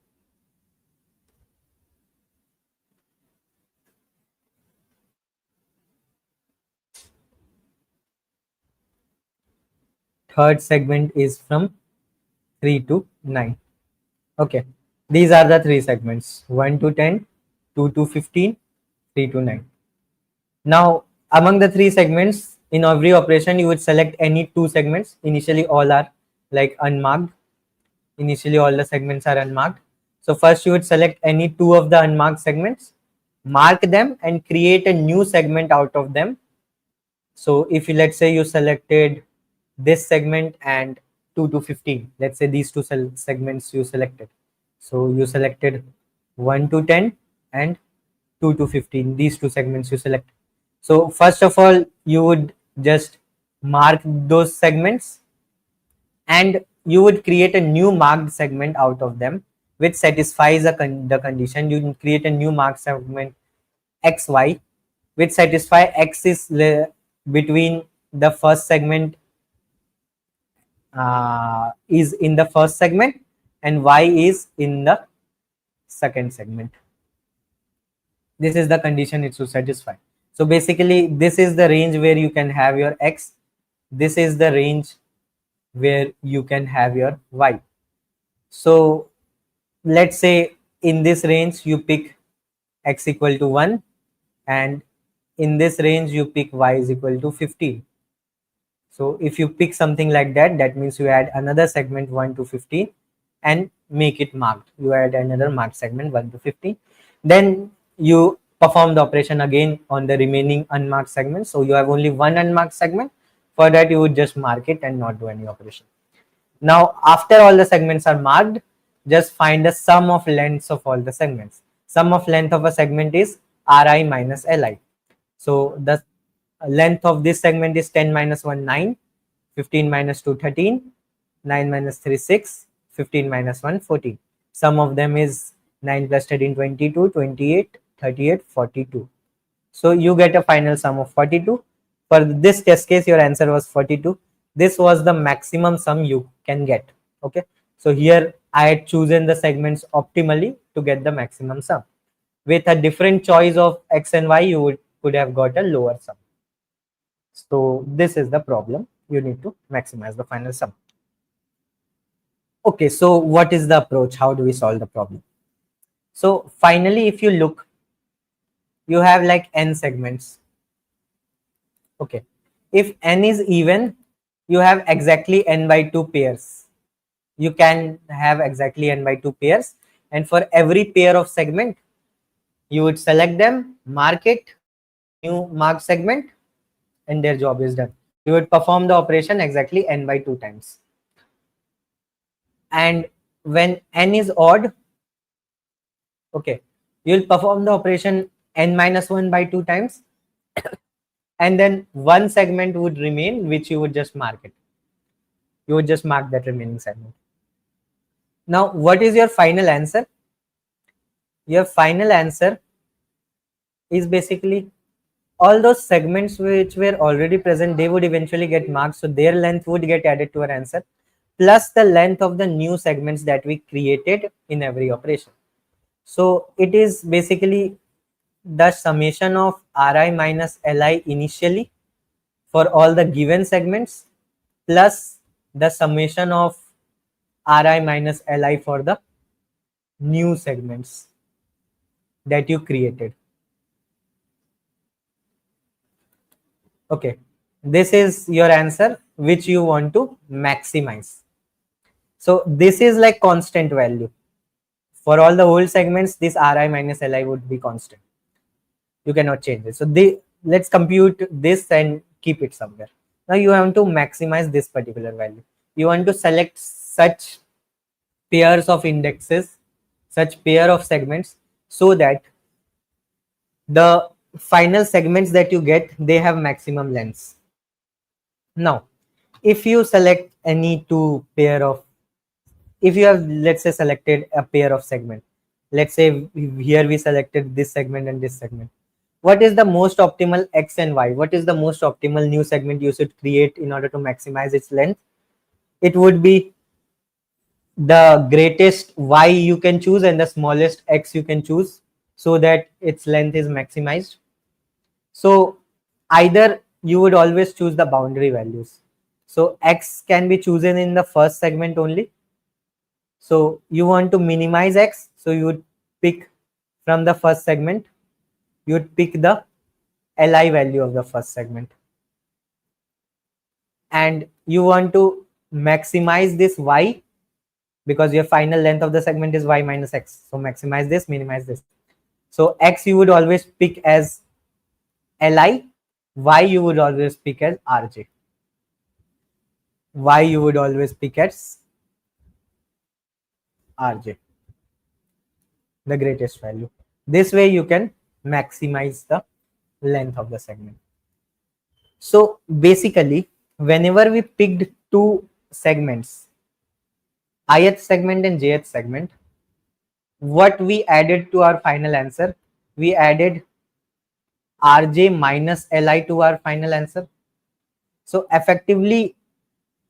Third segment is from 3 to 9. Okay, these are the three segments: 1 to 10, 2 to 15, 3 to 9. Now, among the three segments, in every operation, you would select any two segments. Initially, all are like unmarked. Initially, all the segments are unmarked. So first, you would select any two of the unmarked segments, mark them, and create a new segment out of them. So if you, let's say you selected this segment and 2 to 15, let's say these two segments you selected. So you selected 1 to 10 and 2 to 15, these two segments you select. So first of all, you would just mark those segments and you would create a new marked segment out of them which satisfies the condition. You create a new marked segment xy which satisfy x is between the first segment is in the first segment and y is in the second segment. This is the condition it should satisfy. So basically this is the range where you can have your x, this is the range where you can have your y. So let's say in this range you pick x equal to 1 and in this range you pick y is equal to 15. So if you pick something like that, that means you add another segment 1 to 15 and make it marked. You add another marked segment 1 to 15. Then you perform the operation again on the remaining unmarked segments. So you have only one unmarked segment. For that, you would just mark it and not do any operation. Now, after all the segments are marked, just find the sum of lengths of all the segments. Sum of length of a segment is Ri minus Li. So the length of this segment is 10 minus 1, 9, 15 minus 2, 13, 9 minus 3, 6, 15 minus 1, 14. Sum of them is 9 plus 13, 22, 28, 38, 42. So you get a final sum of 42. For this test case, your answer was 42. This was the maximum sum you can get. Okay. So here I had chosen the segments optimally to get the maximum sum. With a different choice of x and y, you could have got a lower sum. So this is the problem. You need to maximize the final sum. Okay, so what is the approach? How do we solve the problem? So finally, if you look, you have like n segments. Okay. If n is even, you have exactly n by 2 pairs. You can have exactly n by 2 pairs, and for every pair of segment, you would select them, mark it as a new marked segment, and their job is done. You would perform the operation exactly n by 2 times. And when n is odd, okay, you'll perform the operation n minus 1 by 2 times, and then one segment would remain, which you would just mark it. You would just mark that remaining segment. Now, what is your final answer? Your final answer is basically all those segments which were already present, they would eventually get marked. So their length would get added to our answer, plus the length of the new segments that we created in every operation. So it is basically the summation of Ri minus Li initially for all the given segments, plus the summation of Ri minus Li for the new segments that you created. Okay, this is your answer which you want to maximize. So this is like constant value. For all the whole segments, this Ri minus Li would be constant. You cannot change it. So let's compute this and keep it somewhere. Now you have to maximize this particular value. You want to select such pairs of indexes, such pair of segments, so that the final segments that you get, they have maximum lengths. Now, if you select any two pair of, if you have, let's say, selected a pair of segment, let's say here we selected this segment and this segment, what is the most optimal x and y? What is the most optimal new segment you should create in order to maximize its length? It would be the greatest y you can choose and the smallest x you can choose, so that its length is maximized. So either you would always choose the boundary values. So x can be chosen in the first segment only. So you want to minimize x, so you would pick from the first segment, you would pick the Li value of the first segment. And you want to maximize this y, because your final length of the segment is y minus x. So maximize this, minimize this. So x you would always pick as Li, y you would always pick as Rj. Y you would always pick as Rj, the greatest value. This way you can maximize the length of the segment. So basically, whenever we picked two segments, ith segment and jth segment, what we added to our final answer, we added Rj minus Li to our final answer. So effectively,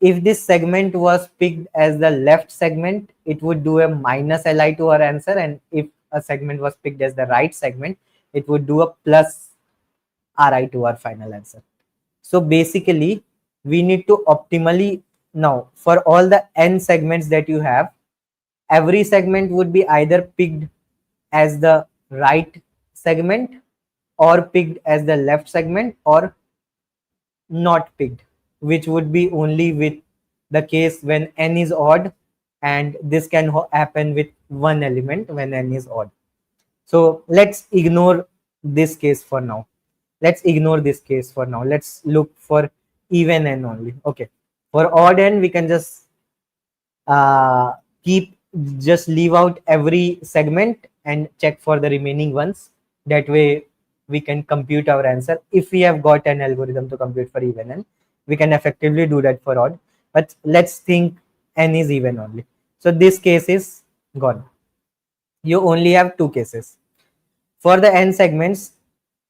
if this segment was picked as the left segment, it would do a minus Li to our answer, and if a segment was picked as the right segment, it would do a plus Ri to our final answer. So basically, we need to optimally, now for all the n segments that you have, every segment would be either picked as the right segment or picked as the left segment, or not picked, which would be only with the case when n is odd, and this can happen with one element when n is odd. So let's ignore this case for now. Let's ignore this case for now. Let's look for even n only. Okay, for odd n we can just just leave out every segment and check for the remaining ones. That way we can compute our answer. If we have got an algorithm to compute for even n, we can effectively do that for odd. But let's think n is even only. So this case is gone. You only have two cases. For the n segments,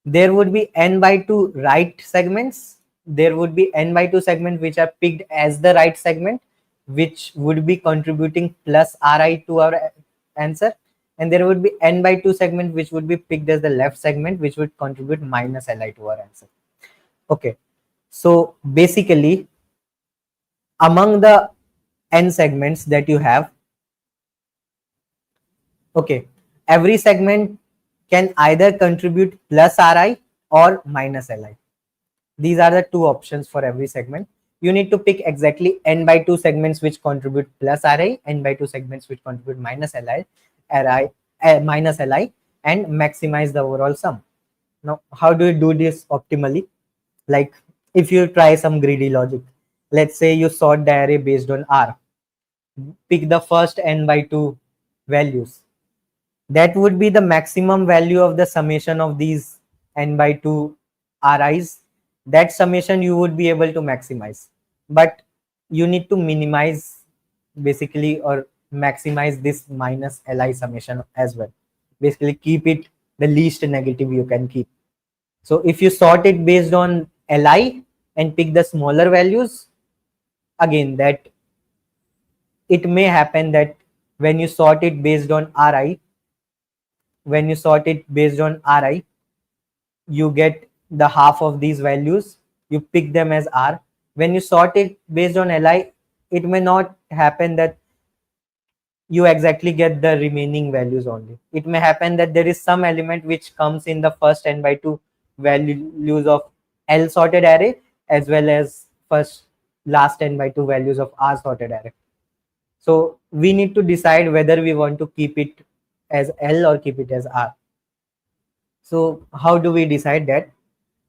there would be n by 2 right segments. There would be n by 2 segments which are picked as the right segment, which would be contributing plus Ri to our answer. And there would be n by 2 segment which would be picked as the left segment, which would contribute minus Li to our answer. Okay, so basically, among the n segments that you have, okay, every segment can either contribute plus Ri or minus Li. These are the two options for every segment. You need to pick exactly n by 2 segments which contribute plus Ri, n by 2 segments which contribute minus Li, and maximize the overall sum. Now, how do you do this optimally? Like, if you try some greedy logic, let's say you sort the array based on R, pick the first n by 2 values. That would be the maximum value of the summation of these n by 2 Ri's. That summation you would be able to maximize, but you need to minimize basically, or maximize this minus Li summation as well. Basically keep it the least negative you can keep. So if you sort it based on Li and pick the smaller values, again, that it may happen that when you sort it based on Ri, you get the half of these values, you pick them as R. When you sort it based on Li, it may not happen that you exactly get the remaining values only. It may happen that there is some element which comes in the first n by 2 values of L sorted array, as well as last n by 2 values of R sorted array. So we need to decide whether we want to keep it as L or keep it as R. So how do we decide that?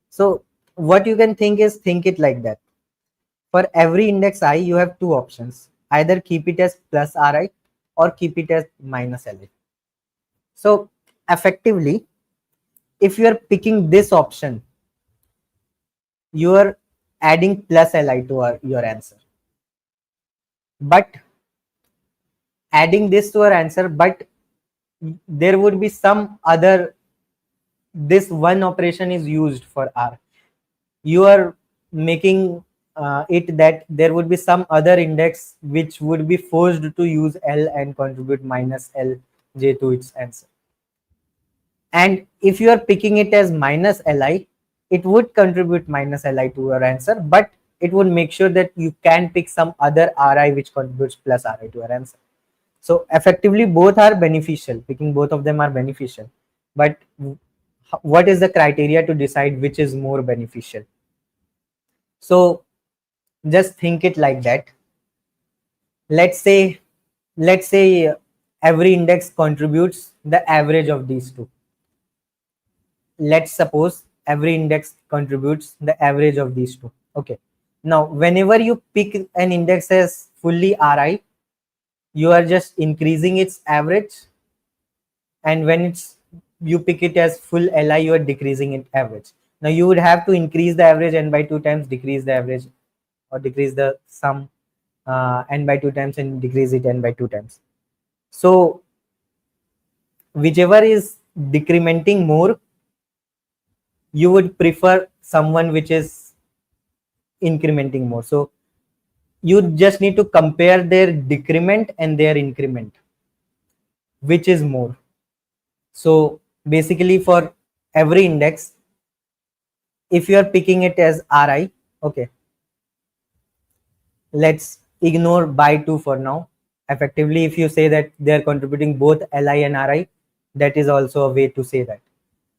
So what you can think it like that. For every index I, you have two options. Either keep it as plus Ri or keep it as minus Li. So effectively, if you are picking this option, you are adding plus Li to your answer. But adding this to our answer, but there would be some other, this one operation is used for R. You are making it that there would be some other index which would be forced to use L and contribute minus Lj to its answer. And if you are picking it as minus Li, it would contribute minus Li to your answer, but it would make sure that you can pick some other Ri which contributes plus Ri to your answer. So effectively, both are beneficial. Picking both of them are beneficial. But what is the criteria to decide which is more beneficial? So just think it like that. Let's say every index contributes the average of these two. Let's suppose every index contributes the average of these two. Okay. Now, whenever you pick an index as fully Ri, you are just increasing its average, and when you pick it as full Li, you are decreasing its average. Now you would have to increase the average n by 2 times, decrease the average, or decrease the sum n by 2 times and decrease it n by 2 times. So whichever is decrementing more, you would prefer someone which is incrementing more. So you just need to compare their decrement and their increment, which is more. So basically, for every index, if you are picking it as Ri, okay, let's ignore by 2 for now. Effectively, if you say that they are contributing both Li and Ri, that is also a way to say that.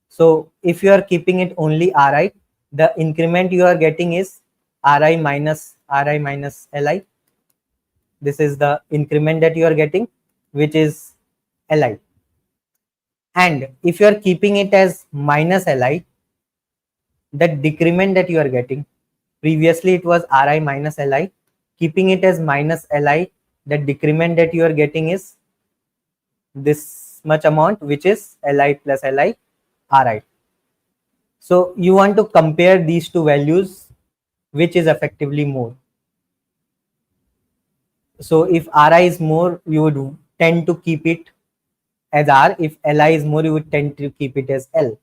So if you are keeping it only Ri, the increment you are getting is Ri minus Li. This is the increment that you are getting, which is Li. And if you are keeping it as minus Li, the decrement that you are getting, previously it was Ri minus Li, keeping it as minus Li, the decrement that you are getting is this much amount, which is Li plus Li Ri. So you want to compare these two values, which is effectively more. So if Ri is more, you would tend to keep it as R. If Li is more, you would tend to keep it as L.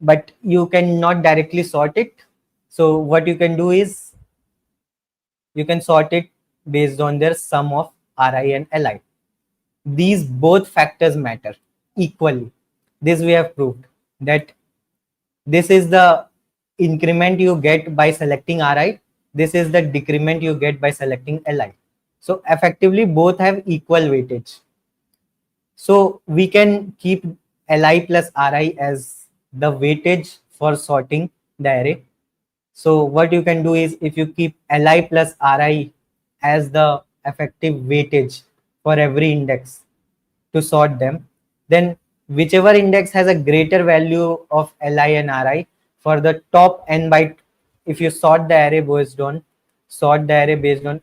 But you cannot directly sort it. So what you can do is you can sort it based on their sum of Ri and Li. These both factors matter equally. This we have proved, that this is the increment you get by selecting Ri. This is the decrement you get by selecting Li. So effectively, both have equal weightage. So we can keep Li plus Ri as the weightage for sorting the array. So what you can do is, if you keep Li plus Ri as the effective weightage for every index to sort them, then whichever index has a greater value of Li and Ri for the top n by, if you sort the array based on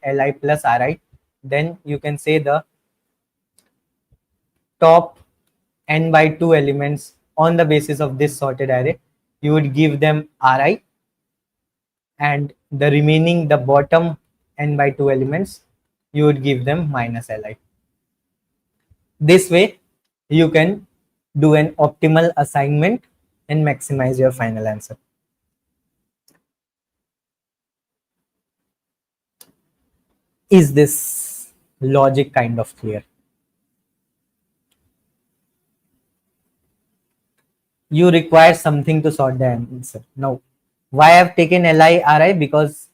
Li plus Ri, then you can say the top n by 2 elements on the basis of this sorted array, you would give them Ri, and the remaining, the bottom n by 2 elements, you would give them minus Li. This way you can do an optimal assignment and maximize your final answer. Is this logic kind of clear? You require something to sort the answer. Now, why I have taken Li, Ri? Because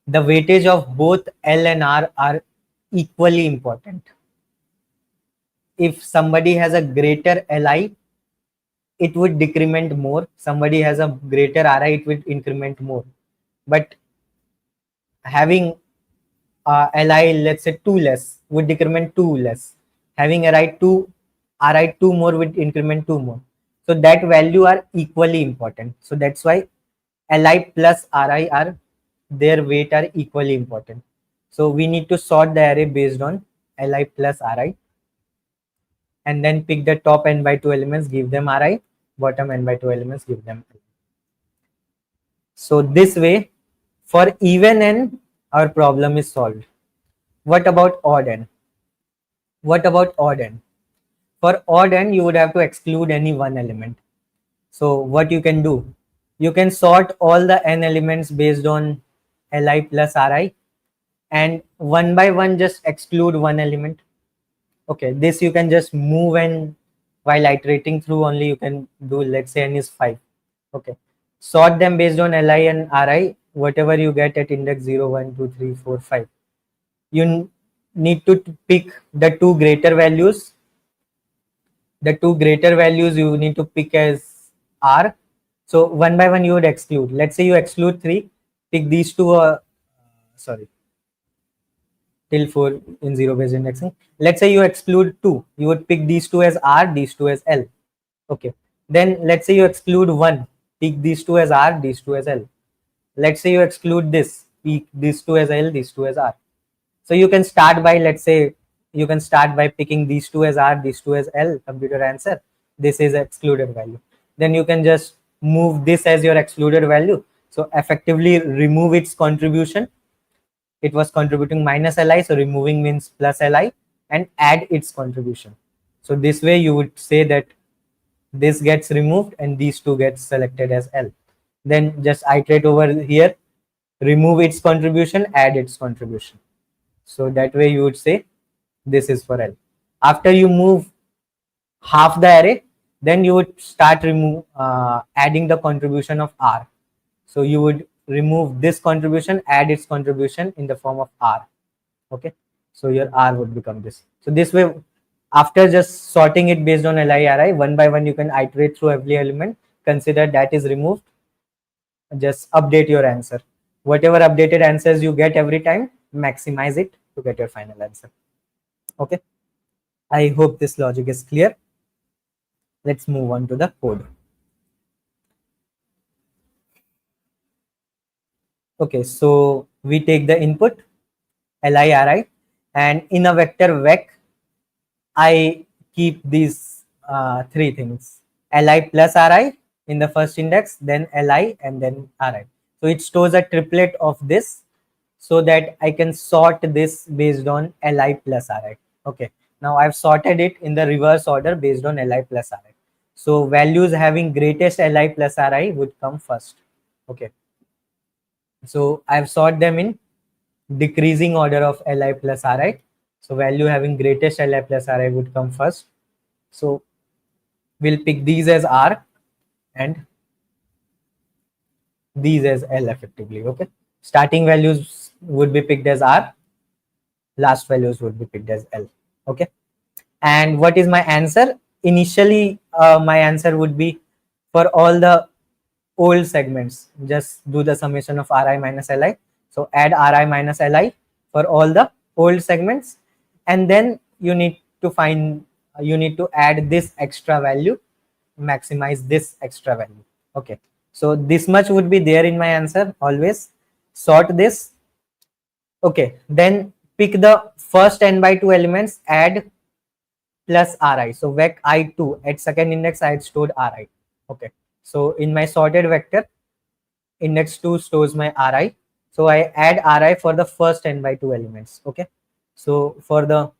the weightage of both L and R are equally important. If somebody has a greater Li, it would decrement more. Somebody has a greater Ri, it would increment more. But having Li, let's say 2 less, would decrement 2 less. Having Ri 2 more would increment 2 more. So that value are equally important. So that's why Li plus Ri are, their weight are equally important. So we need to sort the array based on Li plus Ri, and then pick the top n by 2 elements, give them Ri, bottom n by 2 elements, give them Li. So this way, for even n, our problem is solved. What about odd n? What about odd n? For odd n, you would have to exclude any one element. So what you can do, you can sort all the n elements based on Li plus Ri, and one by one just exclude one element. Okay, this you can just move, and while iterating through only you can do, let's say n is 5. Okay, sort them based on Li and Ri, whatever you get at index 0, 1, 2, 3, 4, 5. You need to pick the two greater values. The two greater values you need to pick as R. So one by one you would exclude. Let's say you exclude 3, pick these two, sorry, till 4 in 0 based indexing. Let's say you exclude 2, you would pick these two as R, these two as L. Okay. Then let's say you exclude 1, pick these two as R, these two as L. Let's say you exclude this, pick these two as L, these two as R. So you can start by, let's say, you can start by picking these two as R, these two as L, computer answer. This is excluded value. Then you can just move this as your excluded value. So effectively remove its contribution. It was contributing minus Li, so removing means plus Li, and add its contribution. So this way you would say that this gets removed and these two gets selected as L. Then just iterate over here, remove its contribution, add its contribution. So that way you would say this is for L. After you move half the array, then you would start adding the contribution of R. So you would remove this contribution, add its contribution in the form of R. Okay, so your R would become this. So this way, after just sorting it based on Li, Ri, one by one you can iterate through every element, consider that is removed, just update your answer. Whatever updated answers you get every time, maximize it to get your final answer. Okay, I hope this logic is clear. Let's move on to the code. Okay, so we take the input Li, Ri, and in a vector vec, I keep these three things: Li plus Ri in the first index, then Li, and then Ri. So it stores a triplet of this, so that I can sort this based on Li plus Ri. Okay, now I've sorted it in the reverse order based on Li plus Ri. So values having greatest Li plus Ri would come first. Okay, so I've sorted them in decreasing order of Li plus Ri. So value having greatest Li plus Ri would come first. So we'll pick these as R and these as L effectively. Okay, starting values would be picked as R, last values would be picked as L. Okay, and what is my answer? Initially my answer would be, for all the old segments, just do the summation of Ri minus Li. So add Ri minus Li for all the old segments, and then you need to add this extra value, maximize this extra value. Okay, so this much would be there in my answer always. Sort this. Okay, then pick the first n by 2 elements, add plus Ri. So vec I2 at second index I had stored Ri. Okay, so in my sorted vector, index 2 stores my Ri. So I add Ri for the first n by 2 elements. Okay, so for the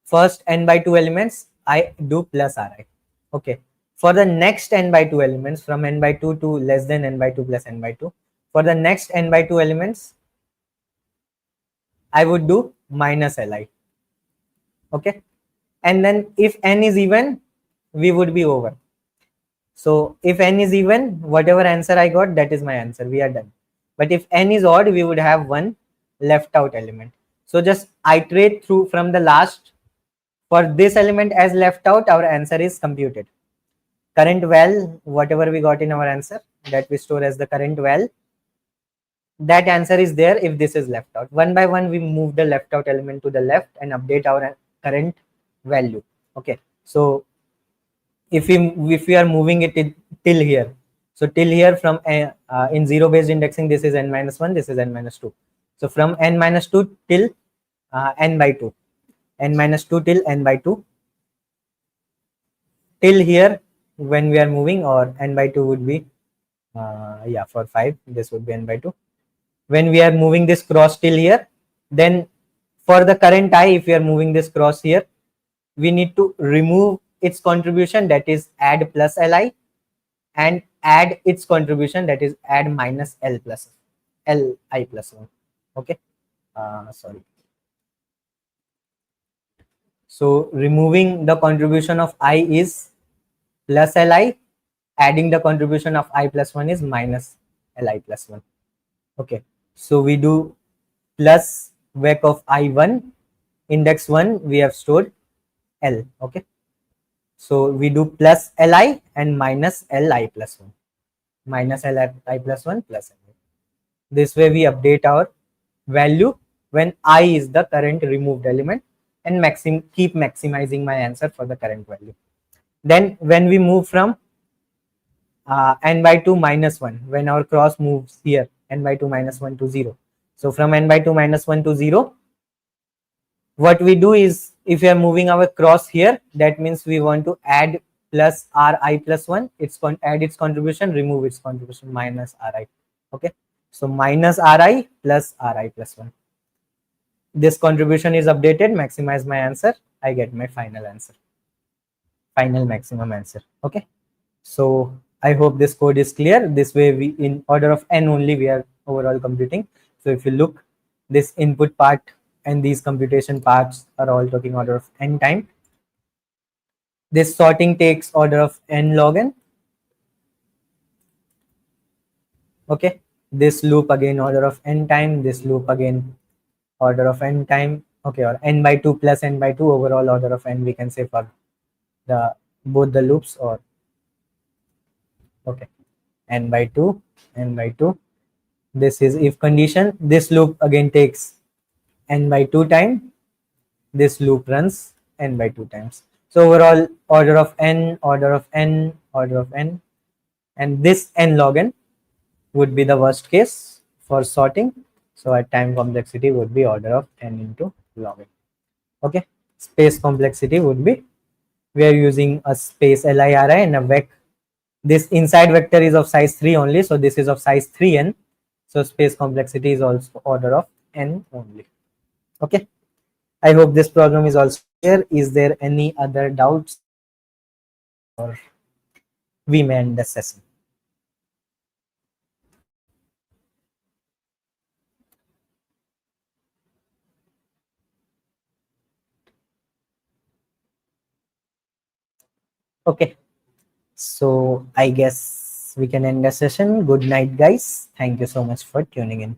first n by 2 elements, I do plus Ri. Okay, for the next n by 2 elements, from n by 2 to less than n by 2 plus n by 2, for the next n by 2 elements, I would do minus Li. Okay, and then if n is even, we would be over. So if n is even, whatever answer I got, that is my answer. We are done. But if n is odd, we would have one left out element. So just iterate through from the last. For this element as left out, our answer is computed. Current val, whatever we got in our answer, that we store as the current val, that answer is there if this is left out. One by one, we move the left out element to the left and update our current value. Okay, so if we are moving it till here, so till here from in zero based indexing, this is n minus 1, this is n minus 2. So from n minus 2 till n by 2, n minus 2 till n by 2, till here when we are moving, or n by 2 would be yeah, for 5 this would be n by 2. When we are moving this cross till here, then for the current I, if we are moving this cross here, we need to remove its contribution, that is add plus Li, and add its contribution, that is add minus Li plus 1. Okay, sorry. So removing the contribution of I is plus Li, adding the contribution of I plus 1 is minus Li plus 1. Okay, so we do plus vec of I1, index 1 we have stored L. Okay, so we do plus Li and minus Li plus 1, minus Li plus 1 plus Li. This way we update our value when I is the current removed element, and keep maximizing my answer for the current value. Then when we move from n by 2 minus 1, when our cross moves here, n by 2 minus 1 to 0. So from n by 2 minus 1 to 0, what we do is, if we are moving our cross here, that means we want to add plus Ri plus 1, add its contribution, remove its contribution, minus Ri. Okay, so minus Ri plus 1. This contribution is updated, maximize my answer, I get my final answer, final maximum answer. Okay, so I hope this code is clear. This way we, in order of n only, we are overall computing. So if you look, this input part and these computation parts are all taking order of n time. This sorting takes order of n log n. Okay, this loop again order of n time, this loop again order of n time. Okay, or n by 2 plus n by 2, overall order of n we can say for the both the loops. Or okay, n by 2, n by 2. This is if condition. This loop again takes n by 2 time. This loop runs n by 2 times. So overall order of n, order of n, order of n, and this n log n would be the worst case for sorting. So our time complexity would be order of n into log n. Okay, space complexity would be, we are using a space LIRI and a vec. This inside vector is of size 3 only, so this is of size 3n. So space complexity is also order of n only. Okay, I hope this problem is also clear. Is there any other doubts, or we may end the session? Okay, so I guess we can end the session. Good night, guys. Thank you so much for tuning in.